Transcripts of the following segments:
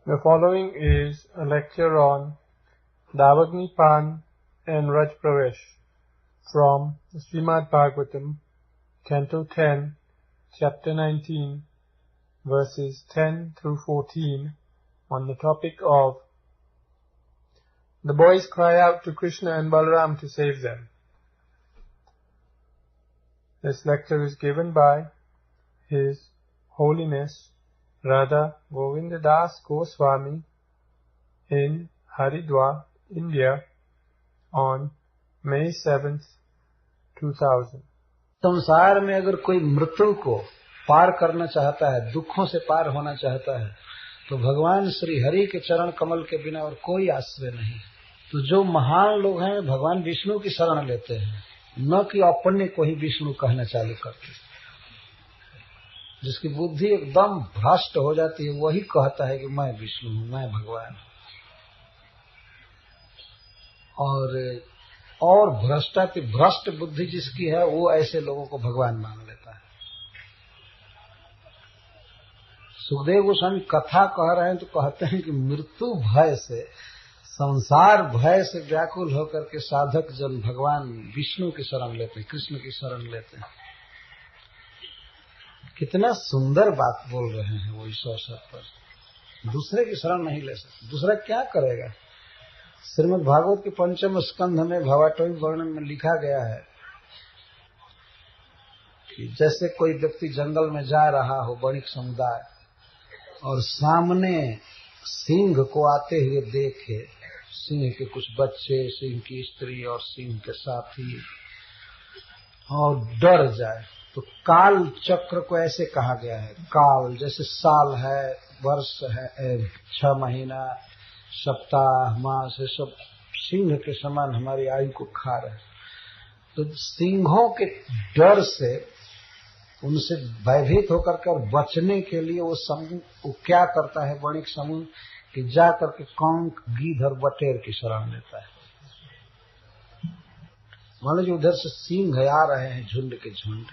The following is a lecture on Davagnipan and Raj Pravesh from Srimad Bhagavatam, Canto 10, Chapter 19, verses 10 through 14, on the topic of the boys cry out to Krishna and Balaram to save them. This lecture is given by His Holiness Radha Govinda Das Goswami in Haridwar, India on May 7th, 2000. संसार में अगर कोई मृत्यु को पार करना चाहता है, दुखों से पार होना चाहता है, तो भगवान श्री हरि के चरण कमल के बिना और कोई आश्रय नहीं। तो जो महान लोग हैं भगवान विष्णु की शरण लेते हैं, न कि अपने को ही विष्णु कहना चालू करते। जिसकी बुद्धि एकदम भ्रष्ट हो जाती है वही कहता है कि मैं विष्णु हूँ, मैं भगवान। और भ्रष्ट बुद्धि जिसकी है वो ऐसे लोगों को भगवान मान लेता है। सुखदेव गोस्वामी कथा कह रहे हैं तो कहते हैं कि मृत्यु भय से, संसार भय से व्याकुल होकर के साधक जन भगवान विष्णु की शरण लेते हैं, कृष्ण की शरण लेते हैं। कितना सुंदर बात बोल रहे हैं वो इस अवसर पर। दूसरे की शरण नहीं ले सकते, दूसरा क्या करेगा। श्रीमद् भागवत के पंचम स्कंध में भवाटवी वर्णन में लिखा गया है कि जैसे कोई व्यक्ति जंगल में जा रहा हो, वणिक समुदाय, और सामने सिंह को आते हुए देखे, सिंह के कुछ बच्चे, सिंह की स्त्री और सिंह के साथी, और डर जाए, तो काल चक्र को ऐसे कहा गया है। काल जैसे साल है, वर्ष है, 6 महीना, सप्ताह, मास, ये सब सिंह के समान हमारी आयु को खा रहे। तो सिंहों के डर से, उनसे भयभीत होकर के और बचने के लिए वो समूह वो क्या करता है, वणिक समूह, कि जा करके कांक, गीध और बटेर की शरण लेता है। मान लीजिए उधर से सिंह आ रहे हैं झुंड के झुंड,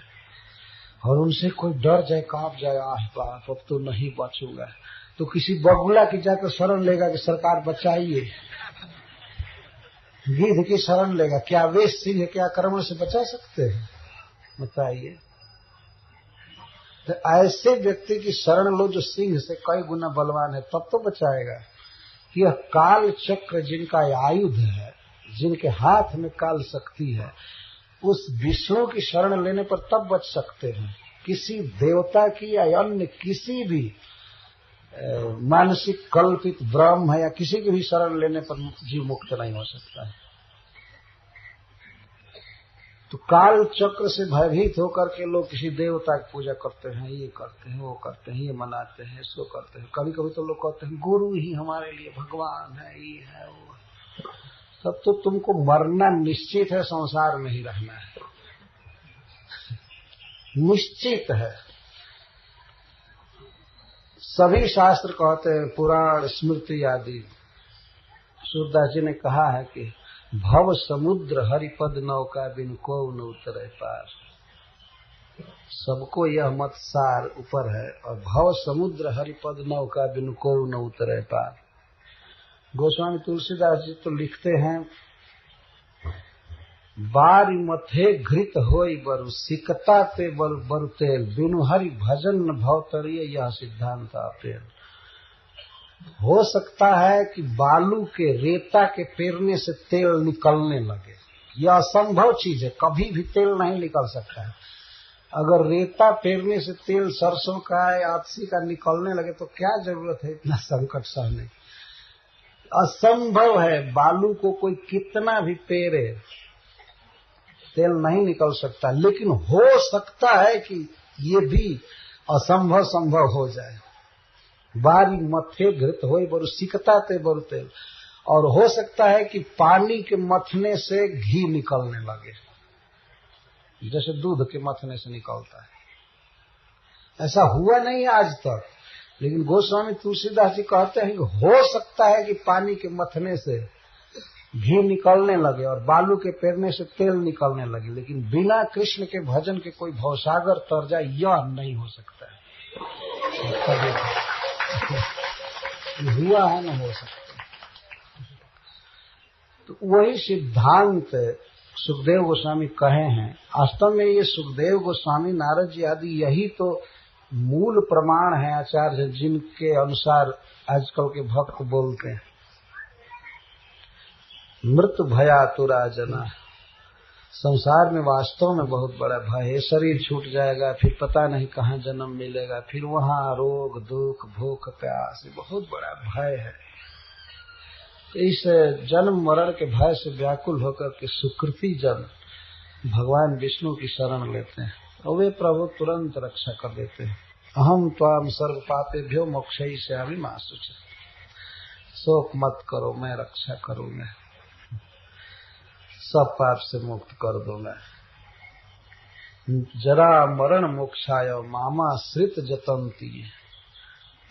और उनसे कोई डर जाए, कांप जाए, आह बाप अब तो नहीं बचूंगा, तो किसी बगुला की जाकर शरण लेगा कि सरकार बचाइए। गिद्ध की शरण लेगा। क्या वे सिंह के आक्रमण से बचा सकते हैं? बताइए। तो ऐसे व्यक्ति की शरण लो जो सिंह से कई गुना बलवान है, तब तो बचाएगा। यह काल चक्र जिनका आयुध है, जिनके हाथ में काल शक्ति है, उस विष्णु की शरण लेने पर तब बच सकते हैं। किसी देवता की या अन्य किसी भी मानसिक कल्पित ब्रह्म है या किसी की भी शरण लेने पर जीव मुक्त नहीं हो सकता है। तो काल चक्र से भयभीत होकर के लोग किसी देवता की पूजा करते हैं, ये करते हैं, वो करते हैं, ये मनाते हैं, इसको करते हैं। कभी कभी तो लोग कहते हैं गुरु ही हमारे लिए भगवान है, ये है, वो है। तब तो तुमको मरना निश्चित है, संसार में ही रहना है, निश्चित है। सभी शास्त्र कहते हैं, पुराण, स्मृति आदि। सूरदास जी ने कहा है कि भव समुद्र हरिपद नौका बिन को न उतरे पार। सबको यह मत सार ऊपर है, और भव समुद्र हरिपद नौका बिन को न उतरे पार। गोस्वामी तुलसीदास जी तो लिखते हैं, बारी मथे घृत होई बरु, सिकता ते बरु तेल, बिनु हरि भजन न भवतरिय, यह सिद्धांत आपेल। हो सकता है कि बालू के, रेता के पेरने से तेल निकलने लगे, यह असंभव चीज है, कभी भी तेल नहीं निकल सकता है। अगर रेता पेरने से तेल सरसों का या आदसी का निकलने लगे तो क्या जरूरत है इतना संकट सहने। असंभव है, बालू को कोई कितना भी पेरे तेल नहीं निकल सकता। लेकिन हो सकता है कि ये भी असंभव संभव हो जाए। बारी मथे घृत होई बरु, सिकता ते बरु तेल। और हो सकता है कि पानी के मथने से घी निकलने लगे, जैसे दूध के मथने से निकलता है। ऐसा हुआ नहीं आज तक, लेकिन गोस्वामी तुलसीदास जी कहते हैं कि हो सकता है कि पानी के मथने से घी निकलने लगे और बालू के पेरने से तेल निकलने लगे, लेकिन बिना कृष्ण के भजन के कोई भवसागर तर जाए, यह नहीं हो सकता है। हुआ है न हो सकता। तो वही सिद्धांत सुखदेव गोस्वामी कहे हैं। वास्तव में ये सुखदेव गोस्वामी, नारद जी आदि यही तो मूल प्रमाण है आचार्य, जिनके अनुसार आजकल के भक्त बोलते हैं मृत्यु भयातुरा जना। संसार में वास्तव में बहुत बड़ा भय है। शरीर छूट जाएगा, फिर पता नहीं कहाँ जन्म मिलेगा, फिर वहाँ रोग दुख भूख प्यास, बहुत बड़ा भय है। इस जन्म मरण के भय से व्याकुल होकर के सुकृति जन भगवान विष्णु की शरण लेते हैं और वे प्रभु तुरंत रक्षा कर देते हैं। अहम त्वाम सर्व पापेभ्यो मोक्षयिष्यामि मा शुचः। शोक मत करो, मैं रक्षा करूंगा, सब पाप से मुक्त कर दूंगा। जरा मरण मोक्षाय मामाश्रित जतन्ति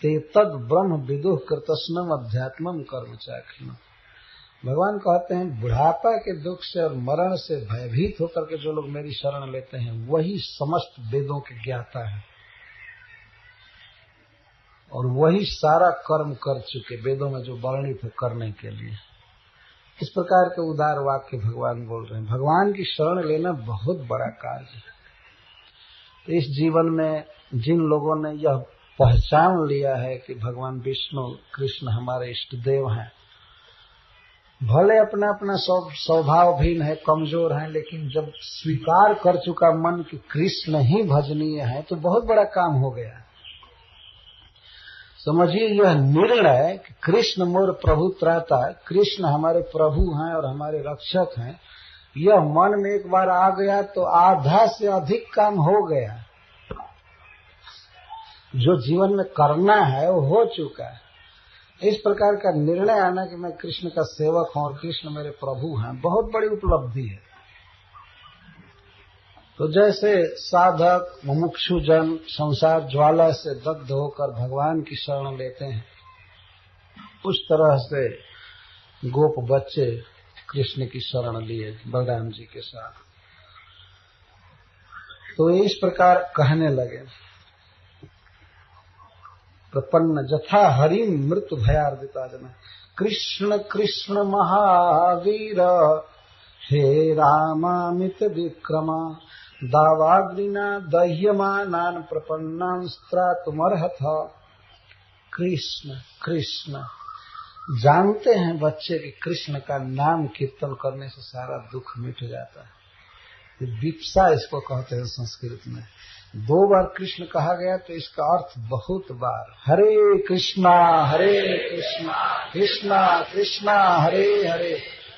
ते तद ब्रह्म विदुः कृतस्नम अध्यात्मम कर्म चाखिनः। भगवान कहते हैं बुढ़ापा के दुख से और मरण से भयभीत होकर के जो लोग मेरी शरण लेते हैं वही समस्त वेदों के ज्ञाता है और वही सारा कर्म कर चुके, वेदों में जो वर्णित है करने के लिए। इस प्रकार के उदार वाक्य भगवान बोल रहे हैं। भगवान की शरण लेना बहुत बड़ा कार्य है। तो इस जीवन में जिन लोगों ने यह पहचान लिया है कि भगवान विष्णु कृष्ण हमारे इष्ट देव हैं, भले अपना अपना स्वभाव भिन्न है, कमजोर हैं, लेकिन जब स्वीकार कर चुका मन कि कृष्ण ही भजनीय है तो बहुत बड़ा काम हो गया। समझिए यह निर्णय कि कृष्ण मोर प्रभु त्राता, कृष्ण हमारे प्रभु हैं और हमारे रक्षक हैं, यह मन में एक बार आ गया तो आधा से अधिक काम हो गया। जो जीवन में करना है वो हो चुका है। इस प्रकार का निर्णय आना कि मैं कृष्ण का सेवक हूं और कृष्ण मेरे प्रभु हैं, बहुत बड़ी उपलब्धि है। तो जैसे साधक मुमुक्षु जन संसार ज्वाला से दग्ध होकर भगवान की शरण लेते हैं, उस तरह से गोप बच्चे कृष्ण की शरण लिए बलराम जी के साथ। तो इस प्रकार कहने लगे, प्रपन्न जथा हरिम मृत्यु भयार्दिता जना। कृष्ण कृष्ण महावीर हे रामामित विक्रमा दावाग्निना दह्यमानान प्रपन्नान स्त्रातुमर्हथ। कृष्ण कृष्ण जानते हैं बच्चे कि कृष्ण का नाम कीर्तन करने से सारा दुख मिट जाता है। विप्सा इसको कहते हैं संस्कृत में। 2 बार कृष्ण कहा गया तो इसका अर्थ बहुत बार। हरे कृष्णा कृष्णा कृष्णा हरे हरे,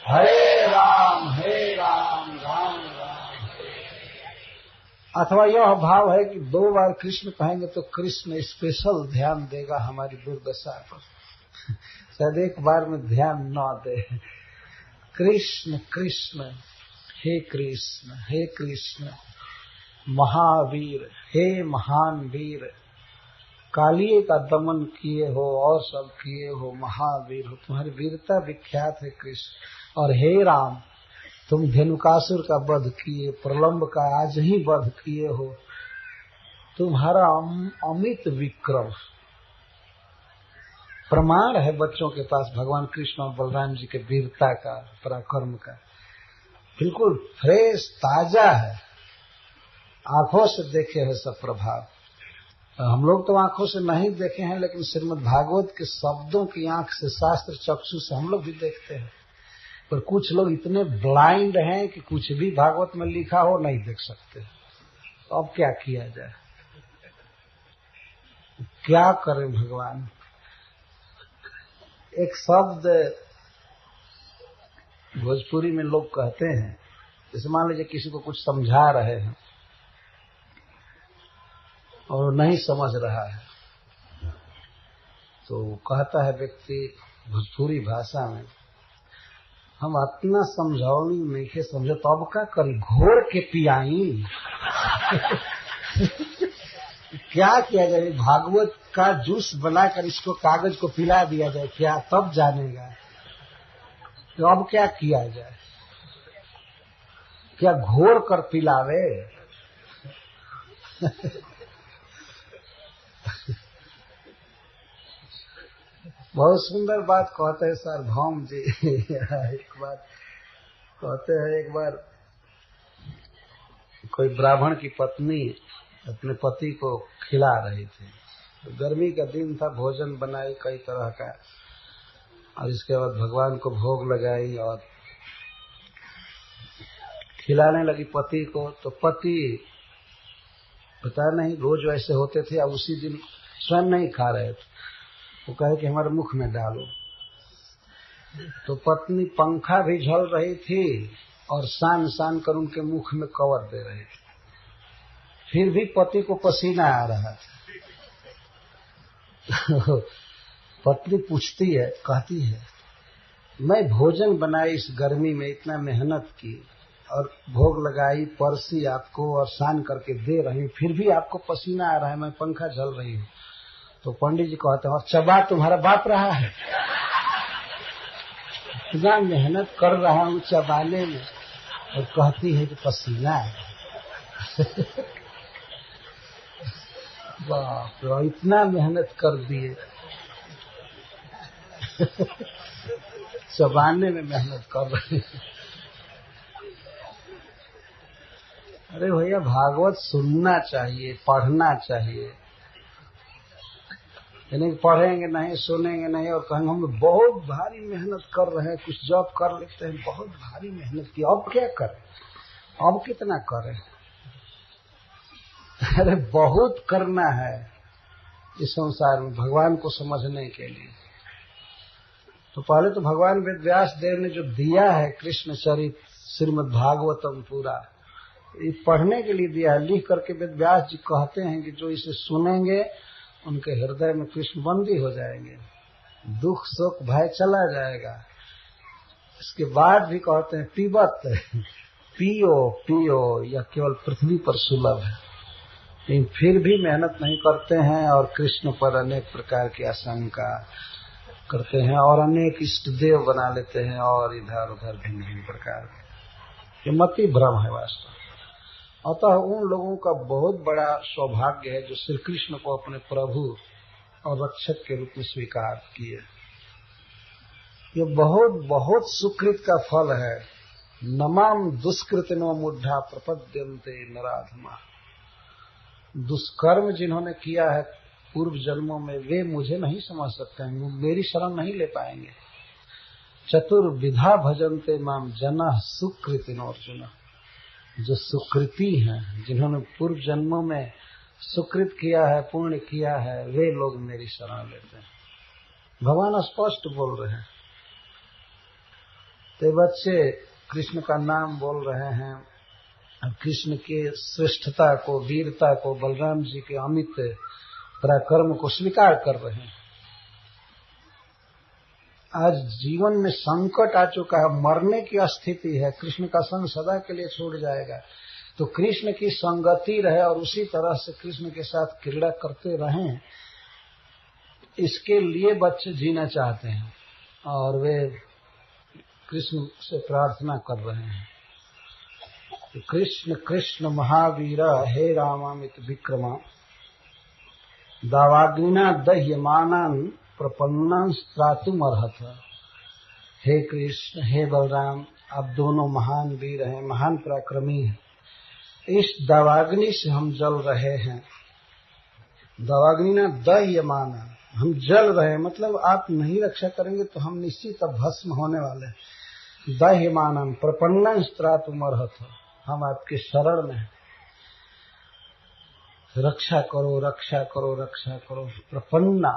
हरे राम राम राम हरे। अथवा यह भाव है कि 2 बार कृष्ण कहेंगे तो कृष्ण स्पेशल ध्यान देगा हमारी दुर्दशा पर, शायद एक बार में ध्यान न दे। कृष्ण कृष्ण हे कृष्ण महावीर, हे महान वीर, कालिए का दमन किए हो और सब किए हो, महावीर हो, तुम्हारी वीरता विख्यात है कृष्ण। और हे राम, तुम धेनुकासुर का वध किए, प्रलंब का आज ही वध किए हो, तुम्हारा अमित विक्रम। प्रमाण है बच्चों के पास भगवान कृष्ण और बलराम जी के वीरता का, पराक्रम का, बिल्कुल फ्रेश ताजा है, आंखों से देखे है सब प्रभाव। हम लोग तो आंखों से नहीं देखे हैं, लेकिन श्रीमद् भागवत के शब्दों की आंख से, शास्त्र चक्षु से हम लोग भी देखते हैं। पर कुछ लोग इतने ब्लाइंड हैं कि कुछ भी भागवत में लिखा हो नहीं देख सकते। तो अब क्या किया जाए, क्या करें भगवान। एक शब्द भोजपुरी में लोग कहते हैं, जैसे मान लीजिए किसी को कुछ समझा रहे हैं और नहीं समझ रहा है, तो कहता है व्यक्ति भोजपुरी भाषा में, हम इतना समझौनी नहीं के समझे तो अब का करी, घोर के पियाई। क्या किया जाए, भागवत का जूस बनाकर इसको कागज को पिला दिया जाए क्या, तब जानेगा। तो अब क्या किया जाए, क्या घोर कर पिलावे। बहुत सुंदर बात कहते हैं सार्वभौम जी। एक बार कहते हैं, एक बार कोई ब्राह्मण की पत्नी अपने पति को खिला रही थी। तो गर्मी का दिन था, भोजन बनाई कई तरह का, और इसके बाद भगवान को भोग लगाई और खिलाने लगी पति को। तो पति पता नहीं रोज वैसे होते थे, अब उसी दिन स्वयं नहीं खा रहे थे। वो कहे कि हमारे मुख में डालो। तो पत्नी पंखा भी झल रही थी और सान सान कर उनके मुख में कवर दे रही थी, फिर भी पति को पसीना आ रहा था। पत्नी पूछती है, कहती है, मैं भोजन बनाई इस गर्मी में, इतना मेहनत की और भोग लगाई, परसी आपको और सान करके दे रही हूँ, फिर भी आपको पसीना आ रहा है, मैं पंखा झल रही हूँ। तो पंडित जी कहते हैं, और चबा तुम्हारा बाप रहा है? इतना मेहनत कर रहा हूँ चबाने में और कहती है कि पसीना है। बाप रे, इतना मेहनत कर दिए, चबाने में मेहनत कर रहे हैं। अरे भैया, भागवत सुनना चाहिए, पढ़ना चाहिए। यानी पढ़ेंगे नहीं, सुनेंगे नहीं और कहेंगे हम बहुत भारी मेहनत कर रहे हैं, कुछ जॉब कर लेते हैं, बहुत भारी मेहनत की, अब क्या करें, अब कितना करें? अरे बहुत करना है इस संसार में भगवान को समझने के लिए। तो पहले तो भगवान वेद व्यास देव ने जो दिया है कृष्ण चरित श्रीमद् भागवतम पूरा, ये पढ़ने के लिए दिया है, लिख करके वेद व्यास जी कहते हैं कि जो इसे सुनेंगे उनके हृदय में कृष्ण बंदी हो जाएंगे, दुख शोक भय चला जाएगा। इसके बाद भी कहते हैं पीबत, पियो पियो, यह केवल पृथ्वी पर सुलभ है। लेकिन फिर भी मेहनत नहीं करते हैं और कृष्ण पर अनेक प्रकार की आशंका करते हैं और अनेक इष्ट देव बना लेते हैं और इधर उधर भिन्न भिन्न प्रकार के। ये मति भ्रम है वास्तव। अतः उन लोगों का बहुत बड़ा सौभाग्य है जो श्री कृष्ण को अपने प्रभु और रक्षक के रूप में स्वीकार किए। ये बहुत बहुत सुकृत का फल है। नमाम दुष्कृतिनो मूढ़ा प्रपद्यन्ते नराधमा। दुष्कर्म जिन्होंने किया है पूर्व जन्मों में, वे मुझे नहीं समझ सकते हैं, वो मेरी शरण नहीं ले पाएंगे। चतुर्विधा भजन्ते माम जनः सुकृतिनो अर्जुन। जो सुकृति हैं, जिन्होंने पूर्व जन्मों में सुकृत किया है, पुण्य किया है, वे लोग मेरी शरण लेते हैं। भगवान स्पष्ट बोल रहे हैं। तो बच्चे कृष्ण का नाम बोल रहे हैं, कृष्ण के श्रेष्ठता को, वीरता को, बलराम जी के अमित पराक्रम को स्वीकार कर रहे हैं। आज जीवन में संकट आ चुका है, मरने की स्थिति है, कृष्ण का संग सदा के लिए छूट जाएगा, तो कृष्ण की संगति रहे और उसी तरह से कृष्ण के साथ क्रीड़ा करते रहें, इसके लिए बच्चे जीना चाहते हैं और वे कृष्ण से प्रार्थना कर रहे हैं। कृष्ण कृष्ण महावीर हे रामामित विक्रमा दावाग्निना दह्यमानान् प्रपन्नान् त्रातुम अर्हत। हे कृष्ण, हे बलराम, आप दोनों महान वीर हैं, महान पराक्रमी हैं। इस दावाग्नि से हम जल रहे हैं। दावाग्निना दह्यमाना, हम जल रहे हैं, मतलब आप नहीं रक्षा करेंगे तो हम निश्चित अब भस्म होने वाले हैं। दह्यमानान् प्रपन्नान् त्रातुम अर्हत, हम आपके शरण में हैं, रक्षा करो रक्षा करो रक्षा करो। प्रपन्ना,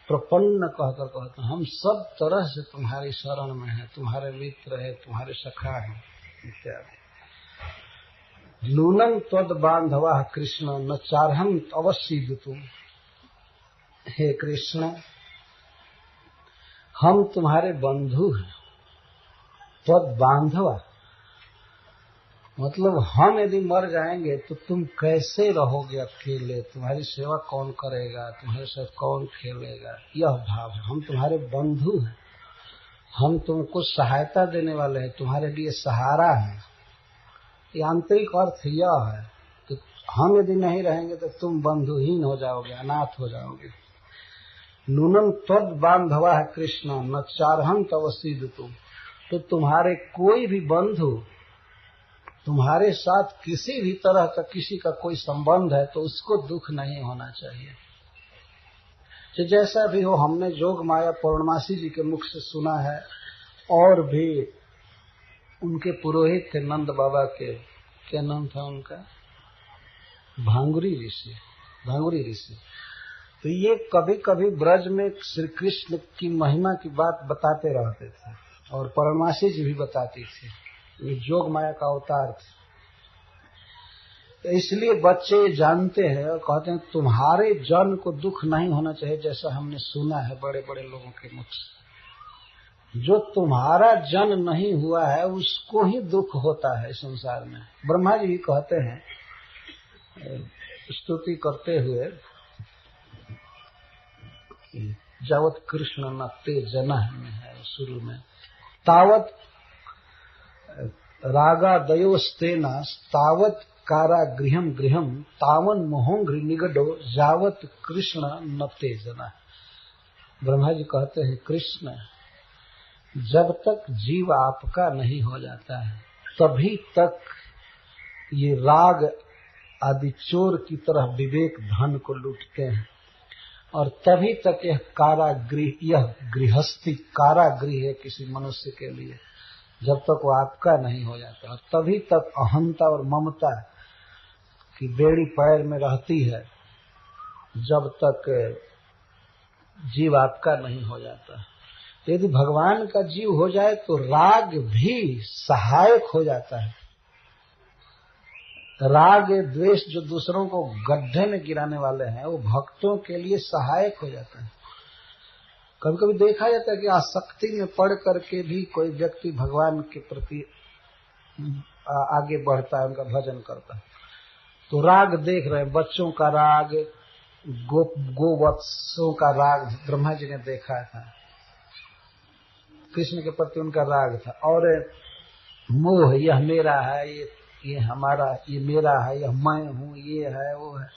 प्रपन्न कहकर कहते हम सब तरह से तुम्हारी शरण में हैं, तुम्हारे मित्र है, तुम्हारे सखा हैं इत्यादि। नूनं त्वद बांधवा कृष्ण न चारहं अवश्य तुम। हे कृष्ण, हम तुम्हारे बंधु हैं। त्वद बांधवा मतलब हम यदि मर जाएंगे तो तुम कैसे रहोगे अकेले, तुम्हारी सेवा कौन करेगा, तुम्हारे साथ कौन खेलेगा, यह भाव है। हम तुम्हारे बंधु हैं, हम तुमको सहायता देने वाले हैं, तुम्हारे लिए सहारा है। ये आंतरिक अर्थ यह है कि हम यदि नहीं रहेंगे तो तुम बंधुहीन हो जाओगे, अनाथ हो जाओगे। नूनम त्वद बांधवा है कृष्ण न चारहं तव सिद्ध तुम। तो तुम्हारे कोई भी बंधु तुम्हारे साथ किसी भी तरह का किसी का कोई संबंध है तो उसको दुख नहीं होना चाहिए। तो जैसा भी हो, हमने जोग माया पौर्णमासी जी के मुख से सुना है, और भी उनके पुरोहित थे नंद बाबा के, क्या नाम था उनका, भांगुरी ऋषि। तो ये कभी कभी ब्रज में श्री कृष्ण की महिमा की बात बताते रहते थे, और पौर्णमासी जी भी बताती थी। ये जोग माया का अवतार थे। तो इसलिए बच्चे जानते हैं और कहते हैं तुम्हारे जन को दुख नहीं होना चाहिए, जैसा हमने सुना है बड़े बड़े लोगों के मुख से। जो तुम्हारा जन नहीं हुआ है उसको ही दुख होता है संसार में। ब्रह्मा जी भी कहते हैं, स्तुति करते हुए, जावत कृष्ण न ते जना है शुरू में, तावत रागा दयोस्तेना तावत कारागृहम गृहम तावन मोहंघ्रि निगडो जावत कृष्ण न ते जना। ब्रह्मा जी कहते हैं कृष्ण जब तक जीव आपका नहीं हो जाता है तभी तक ये राग आदि चोर की तरह विवेक धन को लूटते हैं, और तभी तक यह कारागृह, यह गृहस्थी कारागृह है किसी मनुष्य के लिए, जब तक वो आपका नहीं हो जाता। और तभी तक अहंता और ममता की बेड़ी पैर में रहती है, जब तक जीव आपका नहीं हो जाता। यदि भगवान का जीव हो जाए तो राग भी सहायक हो जाता है। राग द्वेष जो दूसरों को गड्ढे में गिराने वाले हैं, वो भक्तों के लिए सहायक हो जाता है। कभी कभी देखा जाता है कि आसक्ति में पड़ करके भी कोई व्यक्ति भगवान के प्रति आगे बढ़ता है, उनका भजन करता है। तो राग देख रहे हैं, बच्चों का राग, गोवत्सों का राग ब्रह्मा जी ने देखा था, कृष्ण के प्रति उनका राग था। और मोह, यह मेरा है, ये हमारा, ये मेरा है, यह मैं हूँ, ये है, वो है।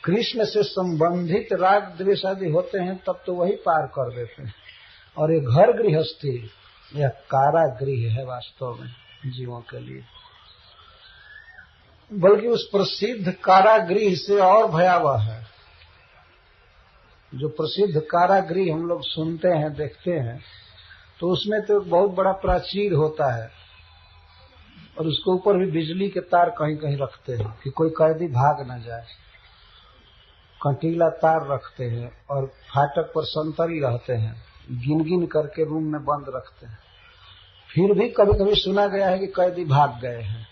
कृष्ण से संबंधित राग द्वेष आदि होते हैं तब तो वही पार कर देते हैं। और ये घर गृहस्थी, यह कारागृह है वास्तव में जीवों के लिए, बल्कि उस प्रसिद्ध कारागृह से और भयावह है। जो प्रसिद्ध कारागृह हम लोग सुनते हैं, देखते हैं, तो उसमें तो एक बहुत बड़ा प्राचीर होता है, और उसके ऊपर भी बिजली के तार कहीं कहीं रखते हैं कि कोई कैदी भाग न जाए। कंटीला तार रखते हैं और फाटक पर संतरी रहते हैं, गिन गिन करके रूम में बंद रखते हैं। फिर भी कभी कभी सुना गया है कि कैदी भाग गए हैं।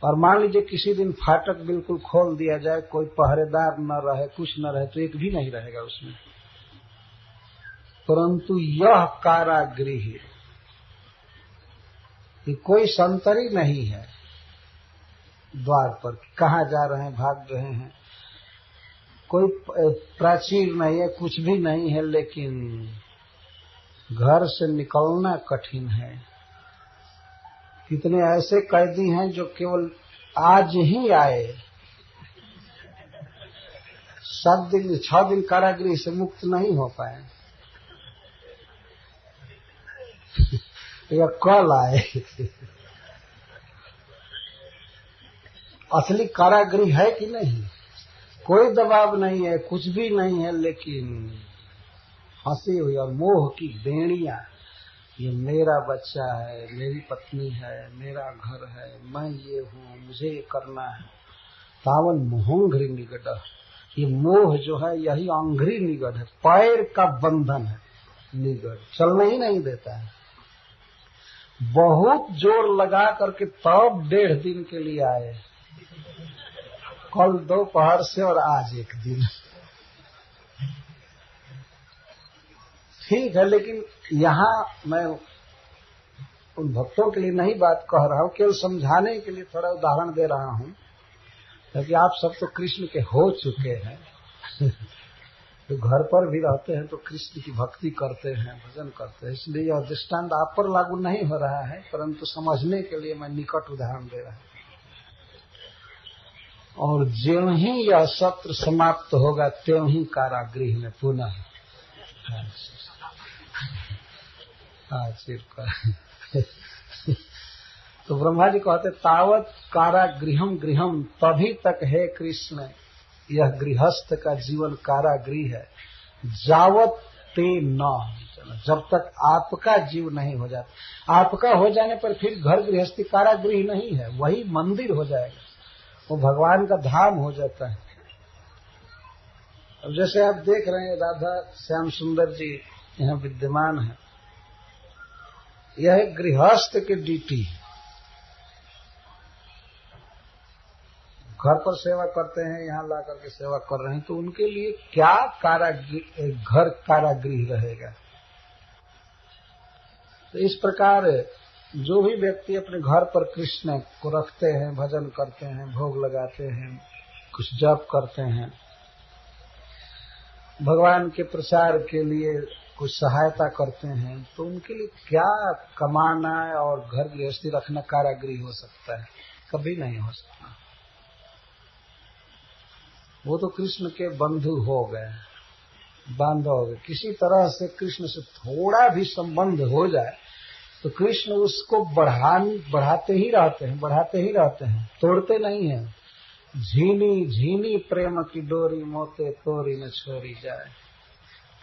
और मान लीजिए किसी दिन फाटक बिल्कुल खोल दिया जाए, कोई पहरेदार न रहे, कुछ न रहे, तो एक भी नहीं रहेगा उसमें। परंतु यह कारागृह, कि कोई संतरी नहीं है द्वार पर, कहाँ जा रहे हैं, भाग रहे हैं, कोई प्राचीर नहीं है, कुछ भी नहीं है, लेकिन घर से निकलना कठिन है। कितने ऐसे कैदी हैं जो केवल आज ही आए, 7 दिन 6 दिन कारागृह से मुक्त नहीं हो पाए, या कल आए। असली कारागृह है कि नहीं? कोई दबाव नहीं है, कुछ भी नहीं है, लेकिन फंसी हुई और मोह की बेड़ियां, ये मेरा बच्चा है, मेरी पत्नी है, मेरा घर है, मैं ये हूँ, मुझे ये करना है। तावन मोहंघ्रि निगड, ये मोह जो है यही अंघ्रि निगड है, पैर का बंधन है। निगड चलने ही नहीं देता है। बहुत जोर लगा करके तब 1.5 दिन के लिए आए, कल दोपहर से और आज 1 दिन। ठीक है, लेकिन यहाँ मैं उन भक्तों के लिए नहीं बात कह रहा हूँ, केवल समझाने के लिए थोड़ा उदाहरण दे रहा हूँ, क्योंकि आप सब तो कृष्ण के हो चुके हैं। तो घर पर भी रहते हैं तो कृष्ण की भक्ति करते हैं, भजन करते हैं, इसलिए यह दृष्टांत आप पर लागू नहीं हो रहा है, परंतु समझने के लिए मैं निकट उदाहरण दे रहा हूँ। और ज्यों ही यह सत्र समाप्त होगा त्यों ही कारागृह में पुनः तो ब्रह्मा जी कहते तावत कारागृहम गृहम, तभी तक है कृष्ण यह गृहस्थ का जीवन कारागृह है, जावत ते न, जब तक आपका जीव नहीं हो जाता। आपका हो जाने पर फिर घर गृहस्थी कारागृह नहीं है, वही मंदिर हो जाएगा, वो भगवान का धाम हो जाता है। अब जैसे आप देख रहे हैं राधा श्याम सुंदर जी यहाँ विद्यमान है, यह एक गृहस्थ की ड्यूटी है। घर पर सेवा करते हैं, यहाँ ला करके सेवा कर रहे हैं, तो उनके लिए क्या घर कारागृह रहेगा। तो इस प्रकार जो भी व्यक्ति अपने घर पर कृष्ण को रखते हैं, भजन करते हैं, भोग लगाते हैं, कुछ जप करते हैं, भगवान के प्रचार के लिए कुछ सहायता करते हैं, तो उनके लिए क्या कमाना और घर गृहस्थी रखना कारागृह हो सकता है? कभी नहीं हो सकता। वो तो कृष्ण के बंधु हो गए, बांधव हो गए। किसी तरह से कृष्ण से थोड़ा भी संबंध हो जाए तो कृष्ण उसको बढ़ाते ही रहते हैं, तोड़ते नहीं हैं। झीनी झीनी प्रेम की डोरी मोते तोरी न छोड़ी जाए।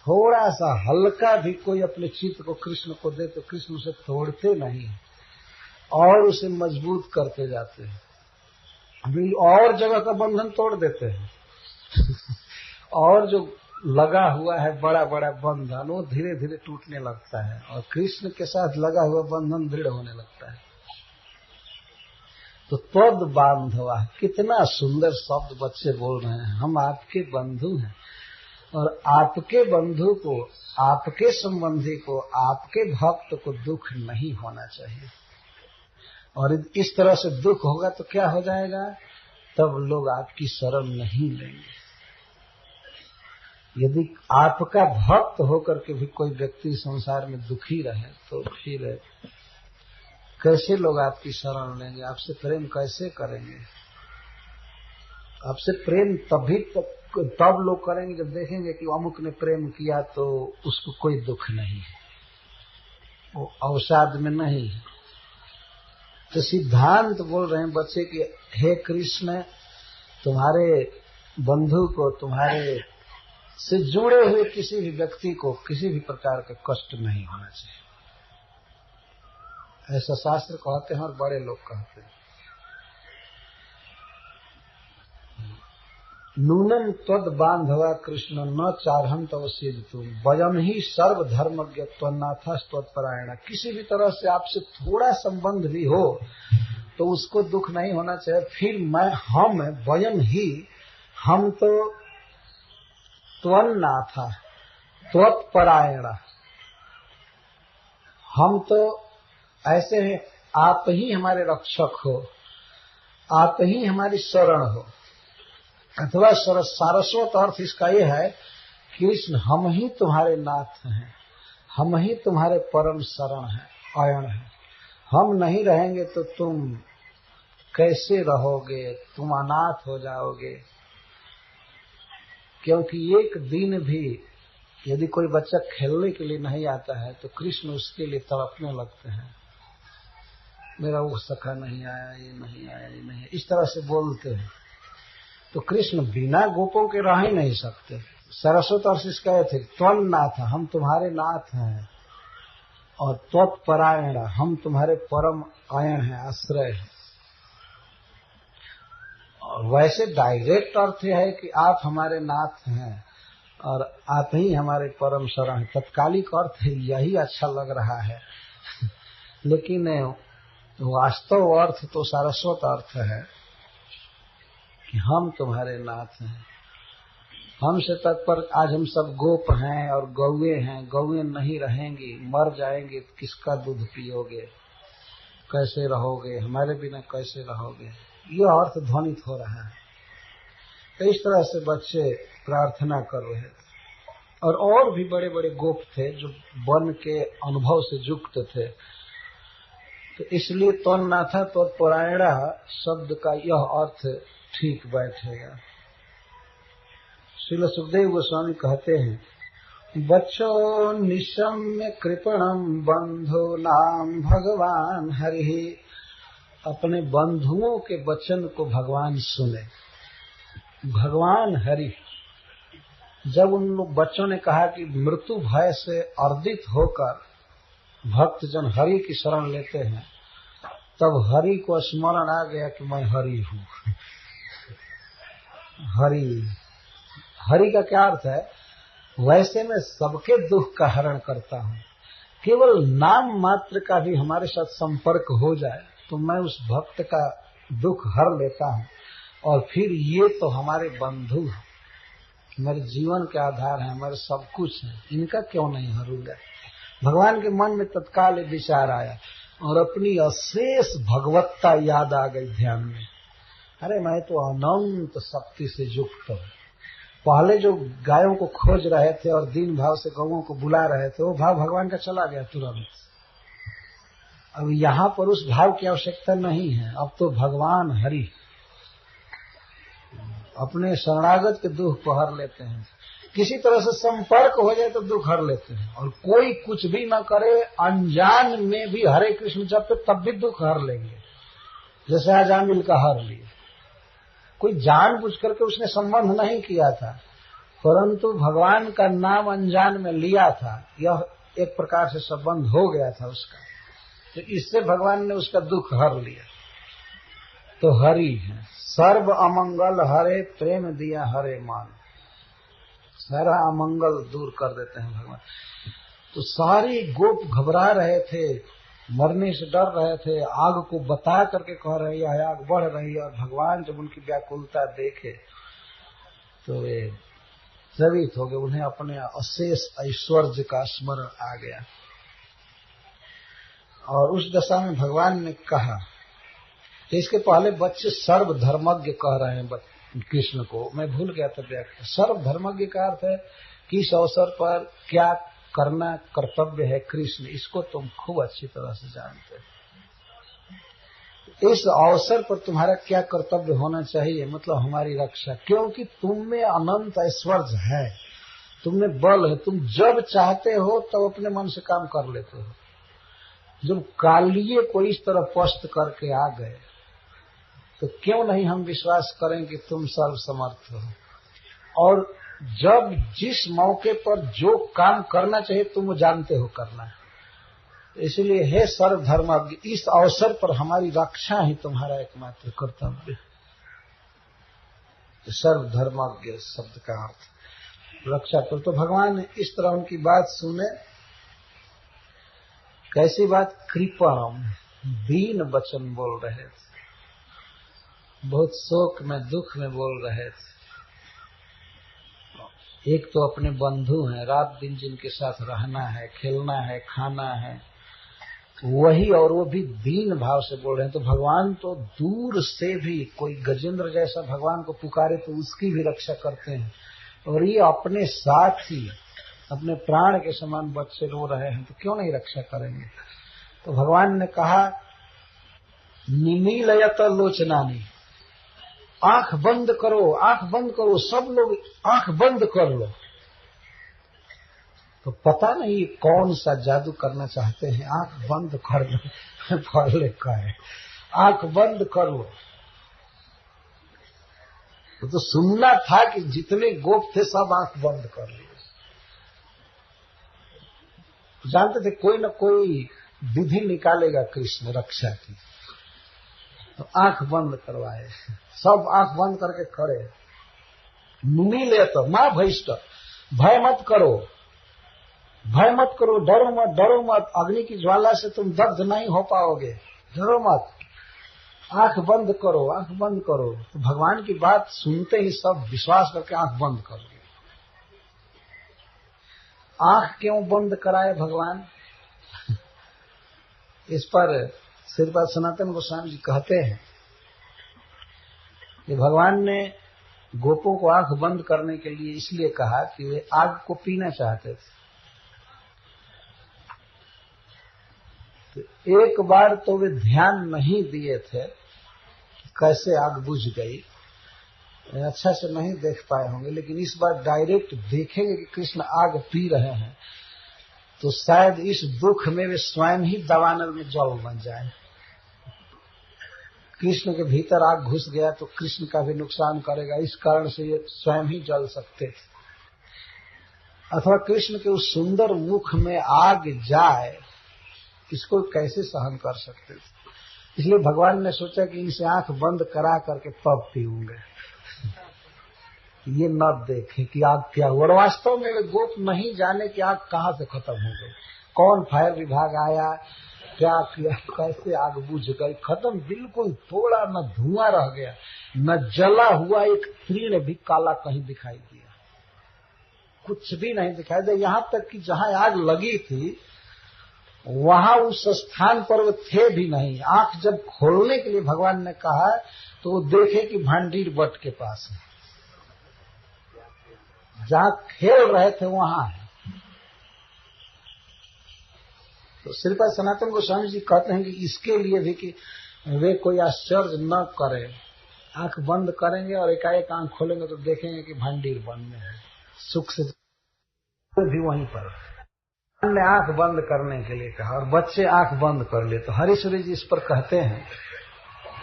थोड़ा सा हल्का भी कोई अपने चित्त को कृष्ण को दे तो कृष्ण उसे तोड़ते नहीं और उसे मजबूत करते जाते हैं। अभी और जगह का बंधन तोड़ देते हैं और जो लगा हुआ है बड़ा बड़ा बंधन वो धीरे धीरे टूटने लगता है और कृष्ण के साथ लगा हुआ बंधन दृढ़ होने लगता है। तो त्वद बांधवा, कितना सुंदर शब्द बच्चे बोल रहे हैं। हम आपके बंधु हैं और आपके बंधु को, आपके संबंधी को, आपके भक्त को दुख नहीं होना चाहिए। और इस तरह से दुख होगा तो क्या हो जाएगा? तब लोग आपकी शरण नहीं लेंगे। यदि आपका भक्त होकर के भी कोई व्यक्ति संसार में दुखी रहे तो फिर कैसे लोग आपकी शरण लेंगे? आपसे प्रेम कैसे करेंगे? आपसे प्रेम तब लोग करेंगे जब देखेंगे कि अमुक ने प्रेम किया तो उसको कोई दुख नहीं है, वो अवसाद में नहीं है। तो सिद्धांत बोल रहे हैं बच्चे कि हे कृष्ण, तुम्हारे बंधु को, तुम्हारे से जुड़े हुए किसी भी व्यक्ति को किसी भी प्रकार का कष्ट नहीं होना चाहिए। ऐसा शास्त्र कहते हैं और बड़े लोग कहते हैं। नूनम त्वद बांधवा कृष्ण न चारहम तव सिद्ध तुम वयम ही सर्वधर्मज्ञ त्वन्नाथा त्वत्परायण। किसी भी तरह से आपसे थोड़ा संबंध भी हो तो उसको दुख नहीं होना चाहिए। फिर वयम ही, हम तो त्वन्नाथा त्वत्परायण, हम तो ऐसे हैं, आप ही हमारे रक्षक हो, आप ही हमारी शरण हो। अथवा सारस्वत अर्थ इसका यह है, कृष्ण हम ही तुम्हारे नाथ हैं, हम ही तुम्हारे परम शरण हैं, आयण हैं। हम नहीं रहेंगे तो तुम कैसे रहोगे? तुम अनाथ हो जाओगे। क्योंकि एक दिन भी यदि कोई बच्चा खेलने के लिए नहीं आता है तो कृष्ण उसके लिए तड़पने लगते हैं, मेरा वो सखा नहीं आया, ये नहीं आया, ये नहीं, इस तरह से बोलते हैं। तो कृष्ण बिना गोपों के रह ही नहीं सकते। सरस्वत और शिष्य कहे थे त्वन्नाथ, हम तुम्हारे नाथ हैं, और त्वत्परायण, हम तुम्हारे परम आयन हैं, आश्रय हैं। और वैसे डायरेक्ट अर्थ है कि आप हमारे नाथ हैं और आप ही हमारे परम शरण। तत्कालिक अर्थ यही अच्छा लग रहा है लेकिन वास्तव अर्थ तो सारस्वत अर्थ है कि हम तुम्हारे नाथ हैं। हमसे तत्पर आज हम सब गोप हैं और गौए हैं, गौए नहीं रहेंगी, मर जाएंगे, किसका दूध पियोगे, कैसे रहोगे, हमारे बिना कैसे रहोगे, यह अर्थ ध्वनित हो रहा है। तो इस तरह से बच्चे प्रार्थना कर रहे थे। और भी बड़े बड़े गोप थे जो वन के अनुभव से युक्त थे। तो इसलिए तन्नाथा त्वत्परायण शब्द का यह अर्थ ठीक बैठेगा। श्रील सुखदेव गोस्वामी कहते हैं, बच्चों निशम्य कृपणम बंधु नाम भगवान हरि। अपने बंधुओं के वचन को भगवान सुने। भगवान हरि, जब उन लोग बच्चों ने कहा कि मृत्यु भय से अर्दित होकर भक्तजन हरि की शरण लेते हैं, तब हरि को स्मरण आ गया कि मैं हरि हूँ। हरि का क्या अर्थ है? वैसे मैं सबके दुख का हरण करता हूँ। केवल नाम मात्र का भी हमारे साथ संपर्क हो जाए तो मैं उस भक्त का दुख हर लेता हूँ। और फिर ये तो हमारे बंधु हैं, मेरे जीवन के आधार है, हमारे सब कुछ है, इनका क्यों नहीं हरूंगा। भगवान के मन में तत्काल विचार आया और अपनी अशेष भगवत्ता याद आ गई ध्यान में। अरे मैं तो अनंत शक्ति से युक्त हूँ। पहले जो गायों को खोज रहे थे और दीन भाव से गौओं को बुला रहे थे, वो भाव भगवान का चला गया तुरंत। अब यहाँ पर उस भाव की आवश्यकता नहीं है। अब तो भगवान हरि अपने शरणागत के दुख को हर लेते हैं। किसी तरह से संपर्क हो जाए तो दुख हर लेते हैं। और कोई कुछ भी न करे, अनजान में भी हरे कृष्ण जप तब भी दुख हर लेंगे, जैसे अजामिल का हर लिए। कोई जानबूझ करके उसने संबंध नहीं किया था, परंतु भगवान का नाम अनजान में लिया था, यह एक प्रकार से संबंध हो गया था उसका, तो इससे भगवान ने उसका दुख हर लिया। तो हरि है। सर्व अमंगल हरे प्रेम दिया हरे मान। सारा अमंगल दूर कर देते हैं भगवान। तो सारे गोप घबरा रहे थे, मरने से डर रहे थे, आग को बता करके कह रहे हैं आग बढ़ रही है। और भगवान जब उनकी व्याकुलता देखे तो वे द्रवित हो गए। उन्हें अपने अशेष ऐश्वर्य का स्मरण आ गया। और उस दशा में भगवान ने कहा, इसके पहले बच्चे सर्वधर्मज्ञ कह रहे हैं कृष्ण को, मैं भूल गया था व्याख्या। सर्वधर्मज्ञ का अर्थ है किस अवसर पर क्या करना कर्तव्य है कृष्ण, इसको तुम खूब अच्छी तरह से जानते हो। इस अवसर पर तुम्हारा क्या कर्तव्य होना चाहिए, मतलब हमारी रक्षा, क्योंकि तुम में अनंत ऐश्वर्य है, तुम में बल है, तुम जब चाहते हो तब तो अपने मन से काम कर लेते हो। जब कालिए को इस तरह पस्त करके आ गए तो क्यों नहीं हम विश्वास करें कि तुम सर्वसमर्थ हो। और जब जिस मौके पर जो काम करना चाहिए तुम जानते हो करना है। इसलिए हे सर्वधर्मज्ञ, इस अवसर पर हमारी रक्षा ही तुम्हारा एकमात्र कर्तव्य है। सर्वधर्मज्ञ शब्द का अर्थ रक्षा कर। तो भगवान ने इस तरह उनकी बात सुने। कैसी बात? कृपणम, दीन वचन बोल रहे थे, बहुत शोक में दुख में बोल रहे थे। एक तो अपने बंधु हैं, रात दिन जिनके साथ रहना है, खेलना है, खाना है, वही, और वो भी दीन भाव से बोल रहे हैं। तो भगवान तो दूर से भी कोई गजेंद्र जैसा भगवान को पुकारे तो उसकी भी रक्षा करते हैं। और ये अपने साथ ही अपने प्राण के समान बच्चे रो रहे हैं तो क्यों नहीं रक्षा करेंगे। तो भगवान ने कहा, निमीलयत लोचनानी, आंख बंद करो, आंख बंद करो, सब लोग आंख बंद कर लो। तो पता नहीं कौन सा जादू करना चाहते हैं, आंख बंद कर लो, पहले कहे आंख बंद कर लो। तो सुनना था कि जितने गोप थे सब आंख बंद कर लिए। जानते थे कोई न कोई विधि निकालेगा कृष्ण रक्षा की, तो आंख बंद करवाए, सब आंख बंद करके खड़े। मुनि ले तो मां भैष्ट, भय मत करो, भय मत करो, डरो मत, डरो मत, अग्नि की ज्वाला से तुम दग्ध नहीं हो पाओगे, डरो मत, आंख बंद करो, आंख बंद करो। तो भगवान की बात सुनते ही सब विश्वास करके आंख बंद कर ली। आंख क्यों बंद कराए भगवान? इस पर श्रीपाद सनातन गोस्वामी जी कहते हैं कि भगवान ने गोपों को आंख बंद करने के लिए इसलिए कहा कि वे आग को पीना चाहते थे। तो एक बार तो वे ध्यान नहीं दिए थे कैसे आग बुझ गई, अच्छा से नहीं देख पाए होंगे, लेकिन इस बार डायरेक्ट देखेंगे कि कृष्ण आग पी रहे हैं, तो शायद इस दुख में वे स्वयं ही दावानल में जल बन जाए। कृष्ण के भीतर आग घुस गया तो कृष्ण का भी नुकसान करेगा, इस कारण से ये स्वयं ही जल सकते थे। अथवा कृष्ण के उस सुंदर मुख में आग जाए, इसको कैसे सहन कर सकते थे। इसलिए भगवान ने सोचा कि इनसे आंख बंद करा करके तब पीऊंगे, ये न देखे कि आग क्या हुआ। और वास्तव में वे गोप नहीं जाने कि आग कहाँ से खत्म हो गई, कौन फायर विभाग आया, क्या किया, कैसे आग बुझ गई, खत्म बिल्कुल, थोड़ा न धुआं रह गया, न जला हुआ एक तीर्ण भी काला कहीं दिखाई दिया, कुछ भी नहीं दिखाई दिया। यहाँ तक कि जहाँ आग लगी थी वहां उस स्थान पर वो थे भी नहीं। आंख जब खोलने के लिए भगवान ने कहा तो वो देखे कि भांडीर बट के पास है, जहां खेल रहे थे वहां है। तो श्रीपाद सनातन गोस्वामी जी कहते हैं कि इसके लिए भी कि वे कोई आश्चर्य न करें, आंख बंद करेंगे और एकाएक आंख खोलेंगे तो देखेंगे कि भांडीर बन में है, सुख से भी वहीं पर। ने आंख बंद करने के लिए कहा और बच्चे आंख बंद कर ले। तो हरीश्वरी जी इस पर कहते हैं,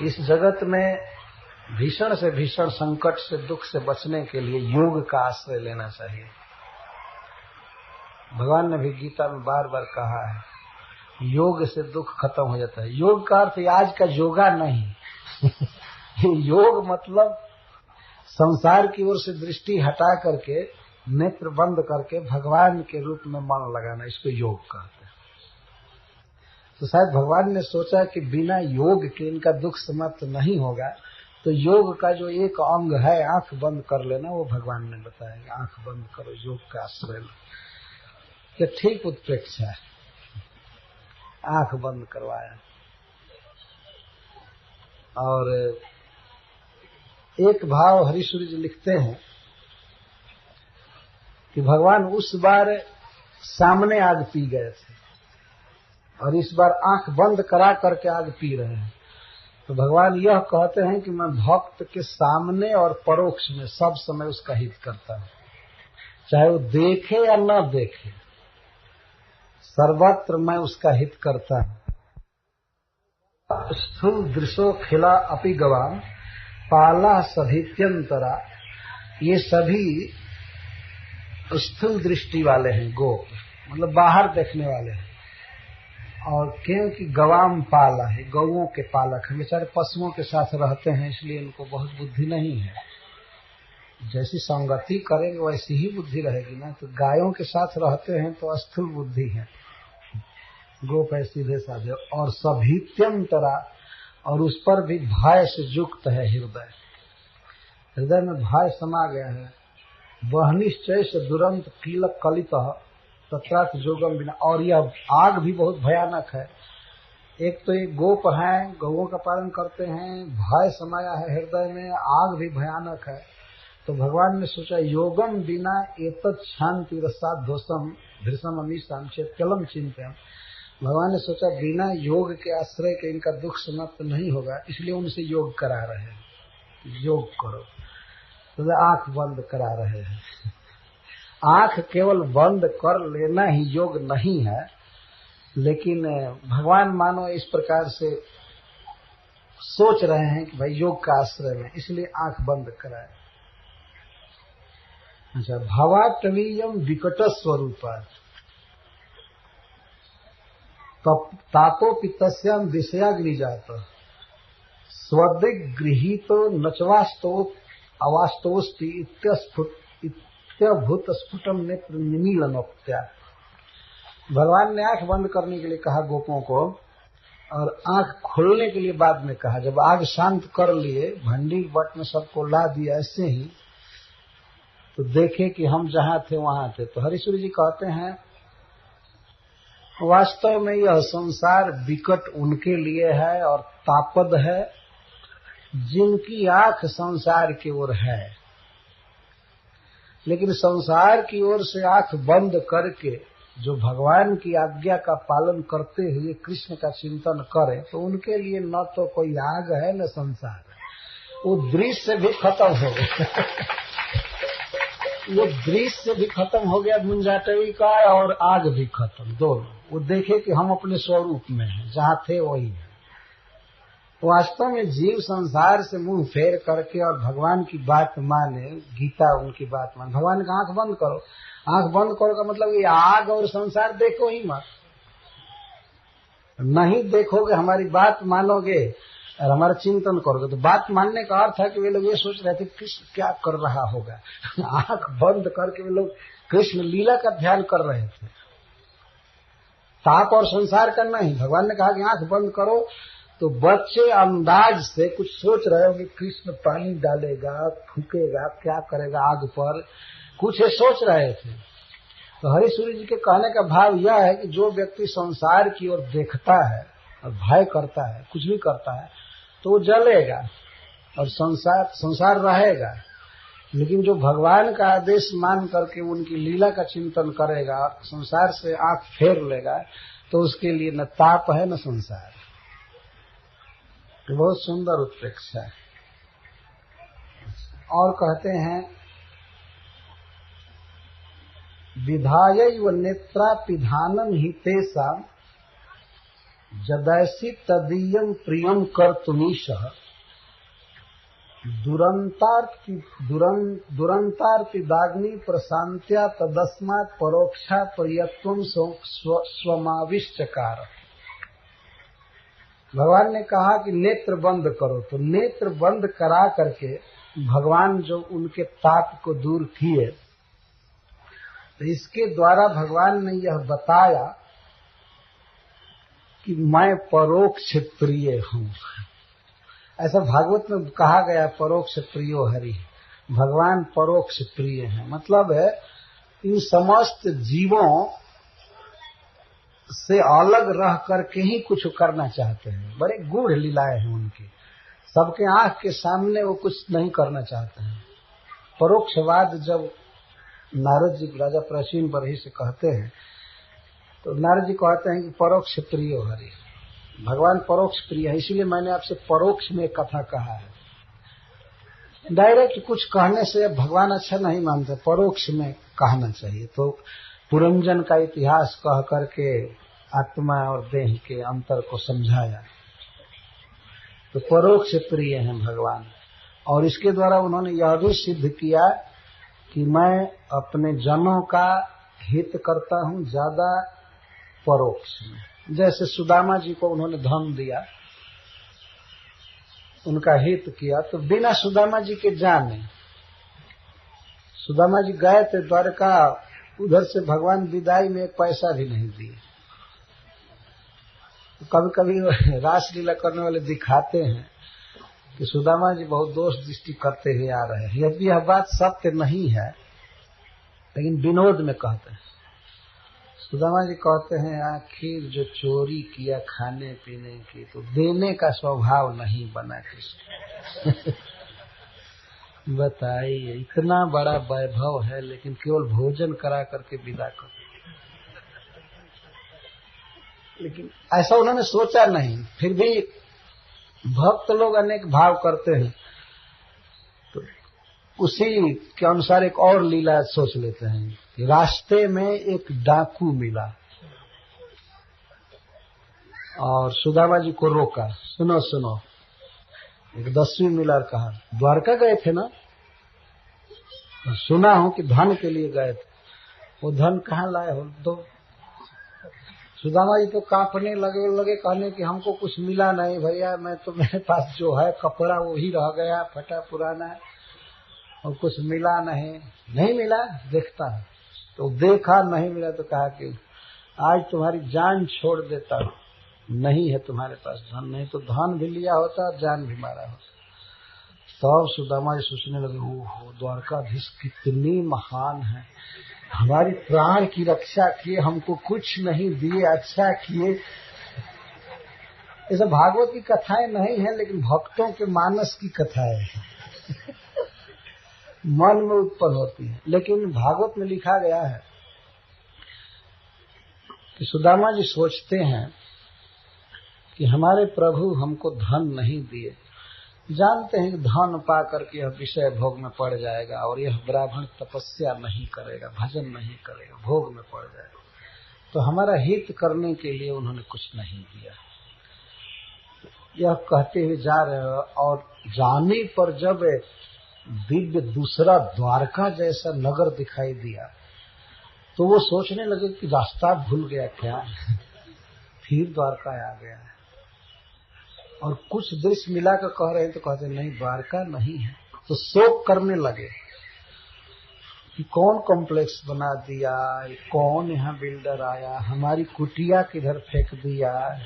इस जगत में भीषण से भीषण संकट से, दुख से बचने के लिए योग का आश्रय लेना चाहिए। भगवान ने भी गीता में बार बार कहा है, योग से दुख खत्म हो जाता है। योग का अर्थ आज का योगा नहीं योग मतलब संसार की ओर से दृष्टि हटा करके, नेत्र बंद करके भगवान के रूप में मन लगाना, इसको योग कहते हैं। तो शायद भगवान ने सोचा कि बिना योग के इनका दुख समाप्त नहीं होगा, तो योग का जो एक अंग है आंख बंद कर लेना, वो भगवान ने बताया, आंख बंद करो, योग का आश्रय लो। ये ठीक उत्प्रेक्षा है, आंख बंद करवाया। और एक भाव हरीश्वरी जी लिखते हैं कि भगवान उस बार सामने आग पी गए थे और इस बार आंख बंद करा करके आग पी रहे हैं। तो भगवान यह कहते हैं कि मैं भक्त के सामने और परोक्ष में सब समय उसका हित करता हूं, चाहे वो देखे या न देखे, सर्वत्र मैं उसका हित करता हूं। स्थूल दृशो खिला अपि गवाम पाला सभीत्यंतरा, ये सभी स्थूल दृष्टि वाले हैं, गोप मतलब बाहर देखने वाले हैं। और क्योंकि गवाम पाला है, गौओं के पालक हैं, बेचारे पशुओं के साथ रहते हैं, इसलिए इनको बहुत बुद्धि नहीं है। जैसी संगति करेंगे वैसी ही बुद्धि रहेगी ना। तो गायों के साथ रहते हैं तो स्थूल बुद्धि है, गोप है सीधे साधे। और सभीत्यंतरा, और उस पर भी भय से युक्त है हृदय, हृदय में भय समा गया है। वह निश्चय से दुरंत कीलक कलित तत्राथ जोगम बिना। और यह आग भी बहुत भयानक है। एक तो ये गोप हैं, गौओं का पालन करते हैं, भय समाया है हृदय में, आग भी भयानक है। तो भगवान ने सोचा योगम बिना एतत् शांति रसाध्वसम धृषम अमीषम चेतलम चिंतन। भगवान ने सोचा बिना योग के आश्रय के इनका दुख समाप्त नहीं होगा, इसलिए उनसे योग करा रहे हैं, योग करो। तो आंख बंद करा रहे हैं। आंख केवल बंद कर लेना ही योग नहीं है, लेकिन भगवान मानो इस प्रकार से सोच रहे हैं कि भाई योग का आश्रय में, इसलिए आंख बंद कराए। अच्छा, भवाटवीयम विकट स्वरूप तापोपितस्याम दिशयाग्निजात स्वदिगृहीतो नचवास्तो अवास्तोस्ति इत्यभूत स्फुटम नेत्र निमीलनोक्त्या। भगवान ने आंख बंद करने के लिए कहा गोपों को, और आंख खोलने के लिए बाद में कहा। जब आग शांत कर लिए, भंडी बट में सबको ला दिया ऐसे ही, तो देखे कि हम जहां थे वहां थे। तो हरीश्वरी जी कहते हैं वास्तव में यह संसार विकट उनके लिए है और तापद है जिनकी आंख संसार की ओर है, लेकिन संसार की ओर से आंख बंद करके जो भगवान की आज्ञा का पालन करते हुए कृष्ण का चिंतन करें, तो उनके लिए न तो कोई आग है न संसार है, वो दृश्य भी खत्म हो गया। वो दृश्य भी खत्म हो गया मुंजाटवी का, और आग भी खत्म, दोनों। वो देखे कि हम अपने स्वरूप में हैं, जहाँ थे वही है। वास्तव में जीव संसार से मुंह फेर करके और भगवान की बात माने, गीता उनकी बात माने। भगवान का आंख बंद करो, आंख बंद करो का मतलब ये आग और संसार देखो ही मत। नहीं देखोगे, हमारी बात मानोगे और हमारा चिंतन करोगे, तो बात मानने का अर्थ है कि वे लोग ये सोच रहे थे कृष्ण क्या कर रहा होगा। आंख बंद करके वे लोग कृष्ण लीला का ध्यान कर रहे थे, ताप और संसार का नहीं। भगवान ने कहा कि आंख बंद करो, तो बच्चे अंदाज से कुछ सोच रहे होंगे, कृष्ण पानी डालेगा, फूकेगा, क्या करेगा आग पर, कुछ ये सोच रहे थे। तो हरिसूरी जी के कहने का भाव यह है कि जो व्यक्ति संसार की ओर देखता है और भय करता है, कुछ भी करता है, तो वो जलेगा और संसार रहेगा। लेकिन जो भगवान का आदेश मान करके उनकी लीला का चिंतन करेगा, संसार से आंख फेर लेगा, तो उसके लिए न ताप है न संसार। बहुत सुंदर उत्प्रेक्षा है। और कहते हैं विधायैव नेत्रापिधानम हि तेषां जदैसी तदीयं प्रियं कर्तुमीशः दुरंतार्तिदाग्नि प्रशांत्या तदस्मात् परोक्षा पर्यत्वं स्वमाविश्चकार। भगवान ने कहा कि नेत्र बंद करो, तो नेत्र बंद करा करके भगवान जो उनके ताप को दूर किए, तो इसके द्वारा भगवान ने यह बताया कि मैं परोक्ष प्रिय हूँ। ऐसा भागवत में कहा गया, परोक्ष प्रियो हरि, भगवान परोक्ष प्रिय हैं। मतलब है इन समस्त जीवों से अलग रह करके ही कुछ करना चाहते हैं। बड़े गूढ़ लीलाएं हैं उनकी, सबके आंख के सामने वो कुछ नहीं करना चाहते हैं। परोक्षवाद जब नारद जी राजा प्राचीन बरही से कहते हैं, तो नारद जी कहते हैं कि परोक्ष प्रियो हरि, भगवान परोक्ष प्रिय है। इसीलिए मैंने आपसे परोक्ष में कथा कहा है। डायरेक्ट कुछ कहने से भगवान अच्छा नहीं मानते, परोक्ष में कहना चाहिए। तो पुरंजन का इतिहास कह करके आत्मा और देह के अंतर को समझाया। तो परोक्ष प्रिय हैं भगवान, और इसके द्वारा उन्होंने यह भी सिद्ध किया कि मैं अपने जनों का हित करता हूँ ज्यादा परोक्ष में। जैसे सुदामा जी को उन्होंने धन दिया, उनका हित किया, तो बिना सुदामा जी के जाने, सुदामा जी गए थे द्वारका, उधर से भगवान विदाई में एक पैसा भी नहीं दिए। तो कभी कभी रासलीला करने वाले दिखाते हैं कि सुदामा जी बहुत दोष दृष्टि करते हुए आ रहे हैं। यदि यह बात सत्य नहीं है, लेकिन विनोद में कहते हैं। सुदामा जी कहते हैं आखिर जो चोरी किया खाने पीने की, तो देने का स्वभाव नहीं बना किसको। बताइए, इतना बड़ा वैभव है लेकिन केवल भोजन करा करके विदा कर। लेकिन ऐसा उन्होंने सोचा नहीं। फिर भी भक्त लोग अनेक भाव करते हैं, तो उसी के अनुसार एक और लीला सोच लेते हैं कि रास्ते में एक डाकू मिला और सुदामा जी को रोका, सुनो सुनो, एक 10वीं मिला और कहा द्वारका गए थे ना, सुना हूं कि धन के लिए गए थे, वो धन कहाँ लाए हो? तो सुदामा जी तो कांपने लगे कहने कि हमको कुछ मिला नहीं भैया, मैं तो मेरे पास जो है कपड़ा वो ही रह गया, फटा पुराना है, और कुछ मिला नहीं मिला, देखता है। तो देखा नहीं मिला तो कहा कि आज तुम्हारी जान छोड़ देता हूं, नहीं है तुम्हारे पास धन, नहीं तो धन भी लिया होता और जान भी मारा होता। तब सुदामा जी सोचने लगे, ओहो द्वारकाधीश कितनी महान है, हमारी प्राण की रक्षा किए, हमको कुछ नहीं दिए, अच्छा किए। ऐसा भागवत की कथाएं नहीं है, लेकिन भक्तों के मानस की कथाएं हैं। मन में उत्पन्न होती है। लेकिन भागवत में लिखा गया है कि सुदामा जी सोचते हैं कि हमारे प्रभु हमको धन नहीं दिए, जानते हैं कि धन पा करके यह विषय भोग में पड़ जाएगा और यह ब्राह्मण तपस्या नहीं करेगा, भजन नहीं करेगा, भोग में पड़ जाएगा। तो हमारा हित करने के लिए उन्होंने कुछ नहीं दिया। यह कहते हुए जा रहे हैं और जाने पर जब दिव्य दूसरा द्वारका जैसा नगर दिखाई दिया तो वो सोचने लगे कि रास्ता भूल गया क्या, फिर द्वारका आ गया है। और कुछ दृश्य मिलाकर कह रहे हैं तो कहते नहीं द्वारका नहीं है। तो शोक करने लगे कि कौन कॉम्प्लेक्स बना दिया, कौन यहाँ बिल्डर आया, हमारी कुटिया किधर फेंक दिया,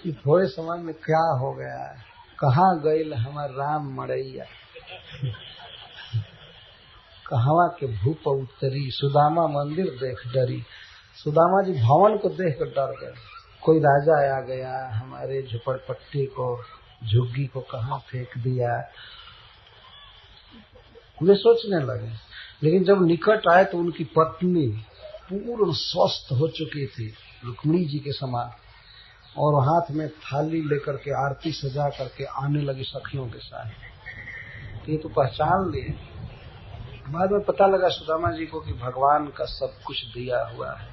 कि थोड़े समय में क्या हो गया, कहाँ गईल हमार राम मड़ैया, कहवा के भूप उतरी, सुदामा मंदिर देख डरी। सुदामा जी भवन को देख कर डर गए, कोई राजा आ गया, हमारे झुपड़पट्टी को, झुग्गी को कहाँ फेंक दिया, वे सोचने लगे। लेकिन जब निकट आए तो उनकी पत्नी पूर्ण स्वस्थ हो चुकी थी, रुक्मिणी जी के समान, और हाथ में थाली लेकर के आरती सजा करके आने लगी सखियों के साथ। ये तो पहचान लिए। बाद में पता लगा सुदामा जी को कि भगवान का सब कुछ दिया हुआ है।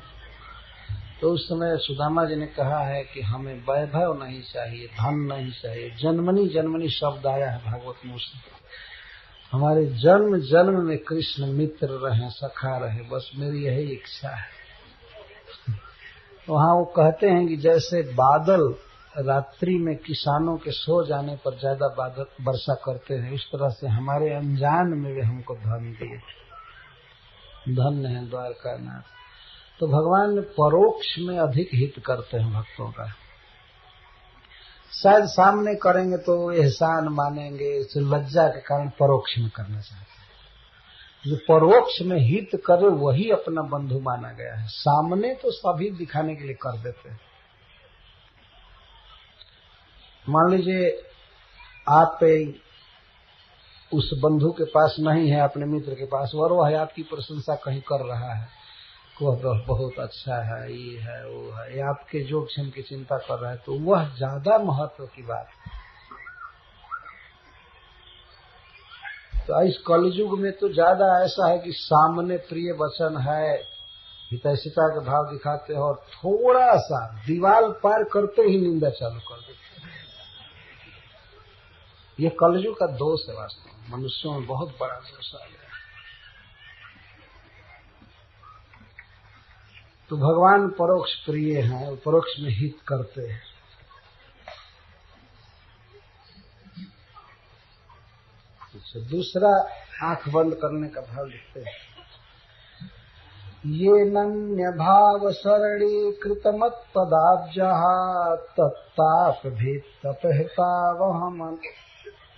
तो उस समय सुदामा जी ने कहा है कि हमें वैभव नहीं चाहिए, धन नहीं चाहिए, जन्मनी जन्मनी शब्द आया है भागवत मुँह से, हमारे जन्म जन्म में कृष्ण मित्र रहे, सखा रहे, बस मेरी यही इच्छा है। वहाँ वो कहते हैं कि जैसे बादल रात्रि में किसानों के सो जाने पर ज्यादा बादल वर्षा करते हैं, इस तरह से हमारे अनजान में वे हमको धन दिए। धन्य है द्वारका नाथ। तो भगवान परोक्ष में अधिक हित करते हैं भक्तों का। शायद सामने करेंगे तो एहसान मानेंगे, इसे लज्जा के कारण परोक्ष में करना चाहते हैं। जो परोक्ष में हित करे वही अपना बंधु माना गया है। सामने तो सभी दिखाने के लिए कर देते हैं। मान लीजिए आप उस बंधु के पास नहीं है, अपने मित्र के पास, और वह आपकी प्रशंसा कहीं कर रहा है, वह बहुत अच्छा है, ये है वो है, ये आपके जोगक्षेम की चिंता कर रहा है, तो वह ज्यादा महत्व की बात है। तो इस कलयुग में तो ज्यादा ऐसा है कि सामने प्रिय वचन है, हितैषिता के भाव दिखाते हैं, और थोड़ा सा दीवार पार करते ही निंदा चालू कर देते हैं। ये कलयुग का दोष है, वास्तव में मनुष्यों में बहुत बड़ा दोष आ गया। तो भगवान परोक्ष प्रिय हैं, परोक्ष में हित करते हैं। दूसरा आंख बंद करने का भाव लिखते हैं। ये नन्य भाव सरणी कृतमत पदाब्जः तत्ताप भीतपहता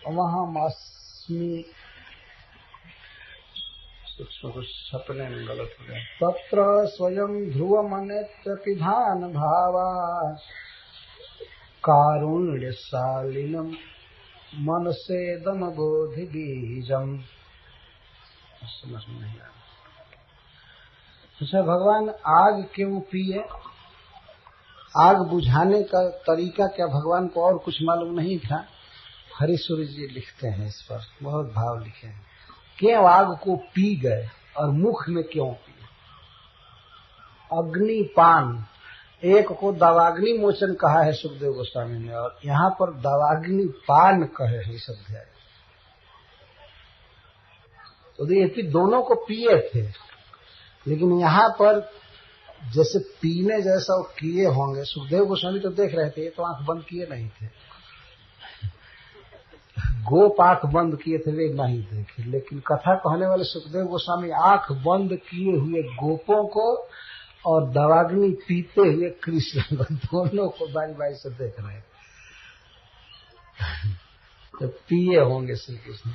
वहमस्मि। कुछ छपने में गलत हो गया। तत्र स्वयं ध्रुवमनेत्र पिधान भावा कारुण्यशालिनम मनसेदम बोधि बीजम। समझ में नहीं आया। अच्छा, भगवान आग क्यों पिए? आग बुझाने का तरीका क्या भगवान को और कुछ मालूम नहीं था? हरिसूरी जी लिखते हैं इस पर, बहुत भाव लिखे हैं। क्यों आग को पी गए और मुख में क्यों पिए? अग्निपान, एक को दवाग्नि मोचन कहा है सुखदेव गोस्वामी ने, और यहाँ पर दवाग्नि पान कहे हैं इस अध्याय। तो ये दोनों को पिए थे, लेकिन यहाँ पर जैसे पीने जैसा वो किए होंगे। सुखदेव गोस्वामी तो देख रहे थे, ये तो आंख बंद किए नहीं थे। गोप आंख बंद किए थे, वे नहीं देखे, लेकिन कथा कहने वाले सुखदेव गोस्वामी आंख बंद किए हुए गोपों को और दवाग्नि पीते हुए कृष्ण दोनों को बारी बारी से देख रहे हैं। तो पिए होंगे श्री कृष्ण।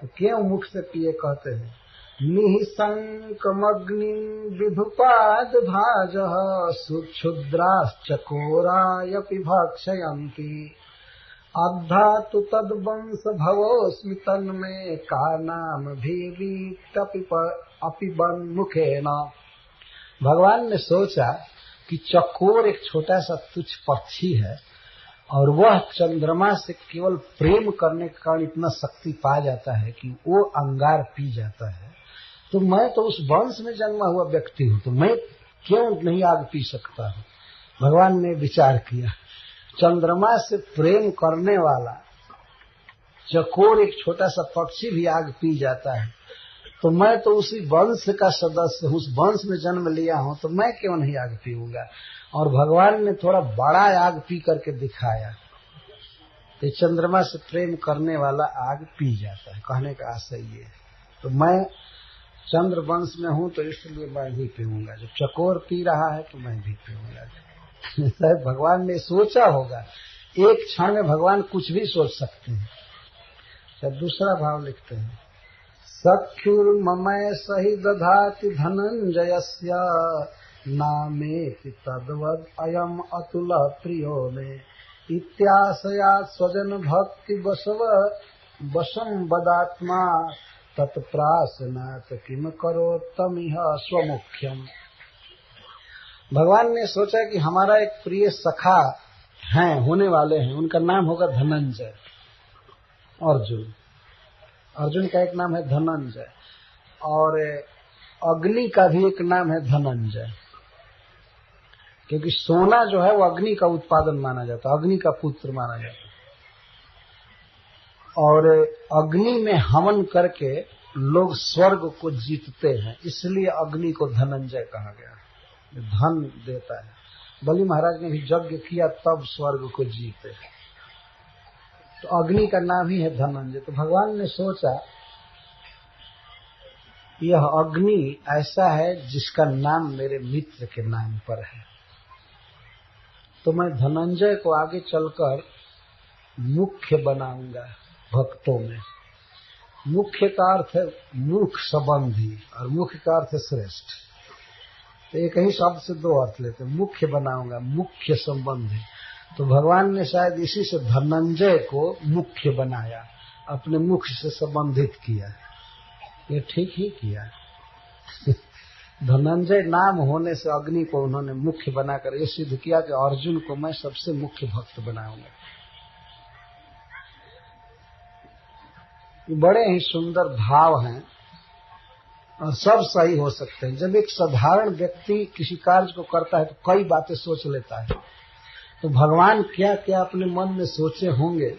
तो क्यों मुख से पिए कहते हैं? निःशंकमग्नि विधुपाद भाजः सुक्षुद्राश्चकोरायपि भक्षयन्ति अद्धातु तद्वंश भवोऽस्मि तन्मे का नाम भीवीतपिबन्मुखेन। भगवान ने सोचा कि चकोर एक छोटा सा तुच्छ पक्षी है, और वह चंद्रमा से केवल प्रेम करने के कारण इतना शक्ति पा जाता है कि वो अंगार पी जाता है, तो मैं तो उस वंश में जन्मा हुआ व्यक्ति हूं, तो मैं क्यों नहीं आग पी सकता हूं? भगवान ने विचार किया, चंद्रमा से प्रेम करने वाला चकोर एक छोटा सा पक्षी भी आग पी जाता है, तो मैं तो उसी वंश का सदस्य हूं, उस वंश में जन्म लिया हूं, तो मैं क्यों नहीं आग पीऊंगा? और भगवान ने थोड़ा बड़ा आग पी करके दिखाया, तो चंद्रमा से प्रेम करने वाला आग पी जाता है। कहने का आशय ये है, तो मैं चंद्र वंश में हूं तो इसलिए मैं भी पीऊंगा, जब चकोर पी रहा है तो मैं भी पीऊंगा। शायद भगवान ने सोचा होगा, एक क्षण में भगवान कुछ भी सोच सकते हैं। जब दूसरा भाव लिखते हैं, सख्युर्ममय सहि दधाति धनंजयस्य नामेति तद्वद अयम अतुल प्रियो मे इत्याशया स्वजन भक्ति वशम बदात्मा तत्प्रासनात् किम करोत्तमिह स्वमुख्यम। भगवान ने सोचा कि हमारा एक प्रिय सखा हैं, होने वाले हैं, उनका नाम होगा धनंजय। अर्जुन का एक नाम है धनंजय, और अग्नि का भी एक नाम है धनंजय, क्योंकि सोना जो है वो अग्नि का उत्पादन माना जाता है, अग्नि का पुत्र माना जाता है। और अग्नि में हवन करके लोग स्वर्ग को जीतते हैं, इसलिए अग्नि को धनंजय कहा गया, धन देता है। बलि महाराज ने भी यज्ञ किया तब स्वर्ग को जीते, तो अग्नि का नाम ही है धनंजय। तो भगवान ने सोचा यह अग्नि ऐसा है जिसका नाम मेरे मित्र के नाम पर है, तो मैं धनंजय को आगे चलकर मुख्य बनाऊंगा भक्तों में। मुख्य का अर्थ है मुख संबंधी और मुख्य का अर्थ है श्रेष्ठ, तो एक ही शब्द से दो अर्थ लेते हैं। मुख्य बनाऊंगा, मुख्य संबंधी, तो भगवान ने शायद इसी से धनंजय को मुख्य बनाया, अपने मुख से संबंधित किया। ये ठीक ही किया। धनंजय नाम होने से अग्नि को उन्होंने मुख्य बनाकर ये सिद्ध किया कि अर्जुन को मैं सबसे मुख्य भक्त बनाऊंगा। ये बड़े ही सुंदर भाव हैं और सब सही हो सकते हैं। जब एक साधारण व्यक्ति किसी कार्य को करता है तो कई बातें सोच लेता है, तो भगवान क्या क्या अपने मन में सोचे होंगे।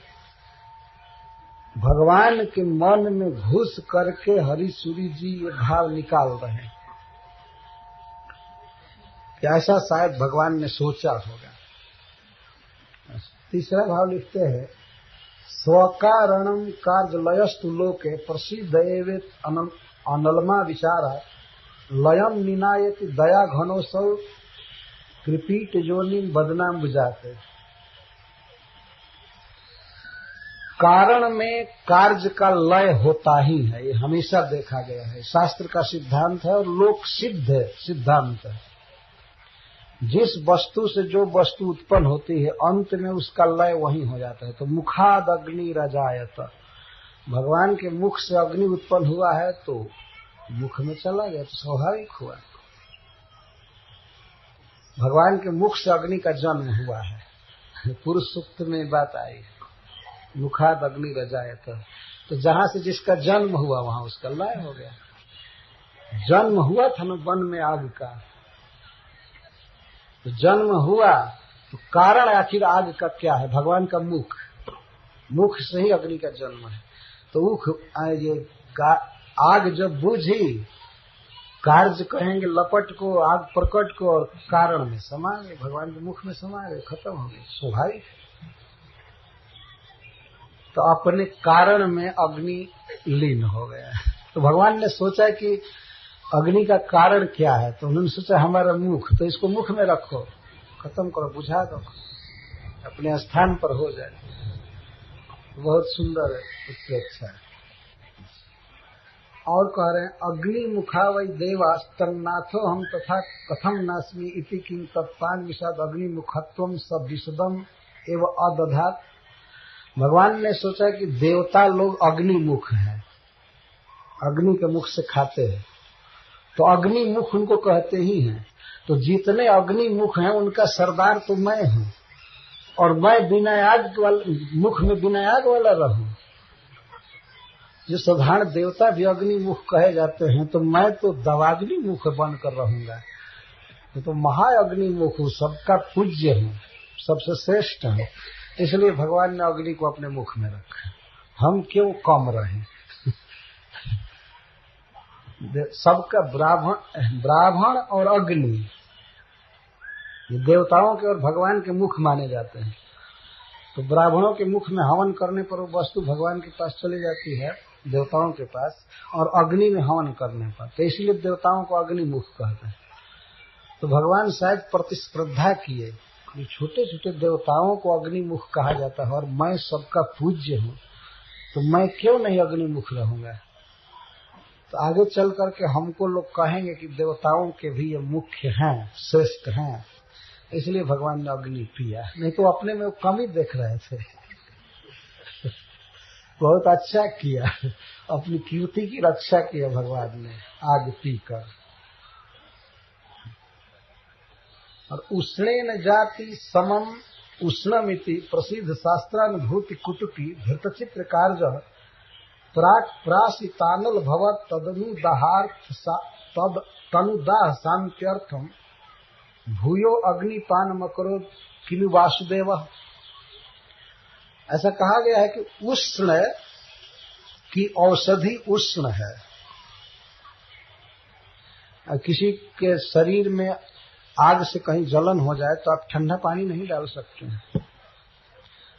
भगवान के मन में घुस करके हरिसूरी जी ये भाव निकाल रहे हैं कि ऐसा शायद भगवान ने सोचा होगा। तीसरा भाव लिखते हैं, स्वकारणम कार्यालयस्तु लोके प्रसिद्ध एवेत अनलमा विचारा लयम निनायति दया घनोसौ कृपीट योनि बदनाम बुझाते। कारण में कार्य का लय होता ही है, ये हमेशा देखा गया है, शास्त्र का सिद्धांत है और लोक सिद्ध सिद्धांत है। जिस वस्तु से जो वस्तु उत्पन्न होती है अंत में उसका लय वहीं हो जाता है। तो मुखाद अग्नि रजायत, भगवान के मुख से अग्नि उत्पन्न हुआ है तो मुख में चला गया, तो स्वाभाविक हुआ। भगवान के मुख से अग्नि का जन्म हुआ है, पुरुष सूक्त में बात आई, मुखाद अग्नि रजायत। तो जहां से जिसका जन्म हुआ वहां उसका लय हो गया। जन्म हुआ था न वन में आग का, तो जन्म हुआ तो कारण आखिर आग का क्या है? भगवान का मुख, मुख से ही अग्नि का जन्म है। तो ये आग जब बुझी, कार्य कहेंगे लपट को, आग प्रकट को, और कारण में समा गए, भगवान के मुख में समा गए, खत्म हो गए, स्वाभाविक। तो अपने कारण में अग्नि लीन हो गया। तो भगवान ने सोचा कि अग्नि का कारण क्या है, तो उन्होंने सोचा हमारा मुख, तो इसको मुख में रखो, खत्म करो, बुझा दो, अपने स्थान पर हो जाए। बहुत सुंदर उत्प्रेक्षा है। और कह रहे हैं, अग्नि मुखा वै देवास तन्नाथो हम तथा कथम नास्मि इति किं तत्पान विषाद अग्नि मुखत्वम सब विशदम एवं अदधात। भगवान ने सोचा कि देवता लोग अग्नि मुख हैं, अग्नि के मुख से खाते हैं, तो अग्नि मुख उनको कहते ही हैं। तो जितने अग्नि मुख हैं उनका सरदार तो मैं हूं, और मैं बिना आग वाला, मुख में बिना आग वाला रहूं। जो साधारण देवता भी अग्निमुख कहे जाते हैं, तो मैं तो दवाग्नि मुख बनकर रहूंगा। तो महाअग्निमुख हूं, सबका पूज्य हूं, सबसे श्रेष्ठ हूं। इसलिए भगवान ने अग्नि को अपने मुख में रखा। हम क्यों कम रहे? सबका ब्राह्मण और अग्नि, ये देवताओं के और भगवान के मुख माने जाते हैं। तो ब्राह्मणों के मुख में हवन करने पर वो वस्तु भगवान के पास चली जाती है, देवताओं के पास, और अग्नि में हवन करने पर, तो इसलिए देवताओं को अग्निमुख कहते हैं। तो भगवान शायद प्रतिस्पर्धा किए, छोटे छोटे देवताओं को अग्निमुख कहा जाता है और मैं सबका पूज्य हूं, तो मैं क्यों नहीं अग्निमुख रहूंगा? तो आगे चल करके हमको लोग कहेंगे कि देवताओं के भी ये मुख्य हैं, श्रेष्ठ हैं, इसलिए भगवान ने अग्नि पिया। नहीं तो अपने में वो कमी देख रहे थे। बहुत अच्छा किया, अपनी कीर्ति की रक्षा किया भगवान ने आग पीकर। और उष्णेन जाति समम उष्णमिति प्रसिद्ध शास्त्रानुभूति कुटुकी धृतचित्र कार्य प्राक प्राशितानल भवत तदनुदाहार्थ तद तनुदाह शांत्यर्थम भूयो अग्निपान मकरो किनु वासुदेव। ऐसा कहा गया है कि उष्ण की औषधि उष्ण है। किसी के शरीर में आग से कहीं जलन हो जाए तो आप ठंडा पानी नहीं डाल सकते हैं।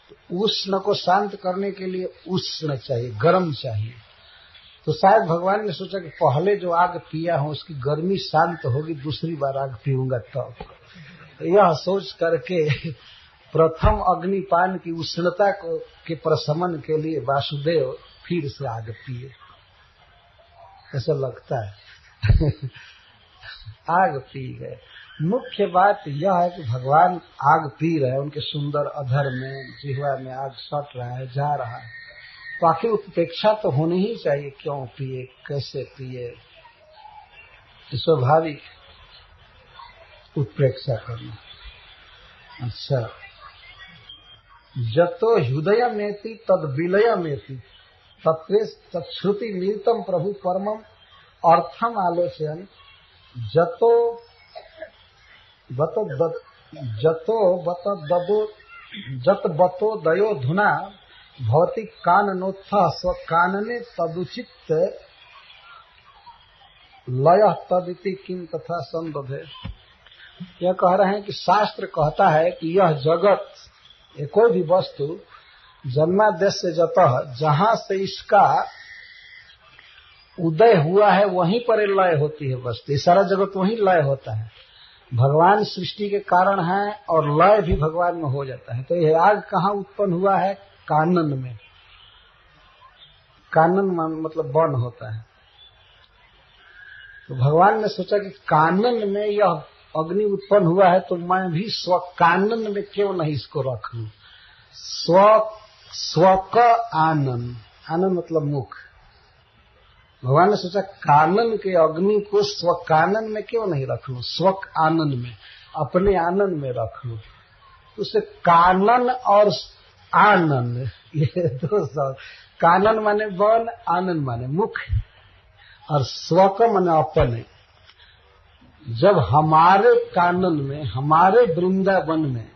तो उष्ण को शांत करने के लिए उष्ण चाहिए, गर्म चाहिए। तो शायद भगवान ने सोचा कि पहले जो आग पिया हूं उसकी गर्मी शांत होगी, दूसरी बार आग पीऊंगा तब। तो यह सोच करके प्रथम अग्निपान की उष्णता को के प्रशमन के लिए वासुदेव फिर से आग पिए। ऐसा लगता है। आग पी गए। मुख्य बात यह है कि भगवान आग पी रहे हैं, उनके सुंदर अधर में, जिह्वा में आग सट रहा है, जा रहा है। तो आखिर उपेक्षा तो होनी ही चाहिए, क्यों पिए, कैसे पिए, स्वाभाविक उत्प्रेक्षा करना। अच्छा, जतो हृदय मेति तद विलय मेति तत्श्रुति निरतम प्रभु परमम अर्थम आलोचयन जतो बतो दयो धुना भवति काननोत्थ स्वकानने तदुचित लय तदिति किम तथा संदधे। यह कह रहे हैं कि शास्त्र कहता है कि यह जगत, ये कोई भी वस्तु जन्मादेश से जतः, जहां से इसका उदय हुआ है वहीं पर लय होती है वस्तु। ये सारा जगत वहीं लय होता है। भगवान सृष्टि के कारण है और लय भी भगवान में हो जाता है। तो यह आग कहाँ उत्पन्न हुआ है? कानन में। कानन मतलब वन होता है। तो भगवान ने सोचा कि कानन में यह अग्नि उत्पन्न हुआ है, तो मैं भी स्व कानन में क्यों नहीं इसको रख लूं। स्व का आनंद, आनंद मतलब मुख। भगवान ने सोचा कानन के अग्नि को स्व कानन में क्यों नहीं रख लूं, स्व आनंद में, अपने आनंद में रख लूं। उसे कानन और आनंद, ये दो शब्द, कानन माने वन, आनंद माने मुख, और स्व का माने अपने। जब हमारे कानन में, हमारे वृंदावन में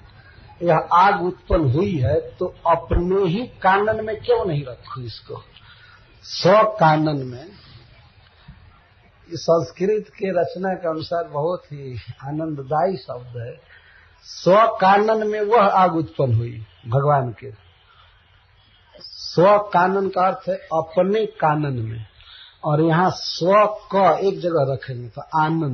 यह आग उत्पन्न हुई है, तो अपने ही कानन में क्यों नहीं रखूं इसको, स्व कानन में। संस्कृत के रचना के अनुसार बहुत ही आनंददायी शब्द है। स्व कानन में वह आग उत्पन्न हुई भगवान के। स्व कानन का अर्थ है अपने कानन में, और यहाँ स्व का एक जगह रखेंगे तो आनंद।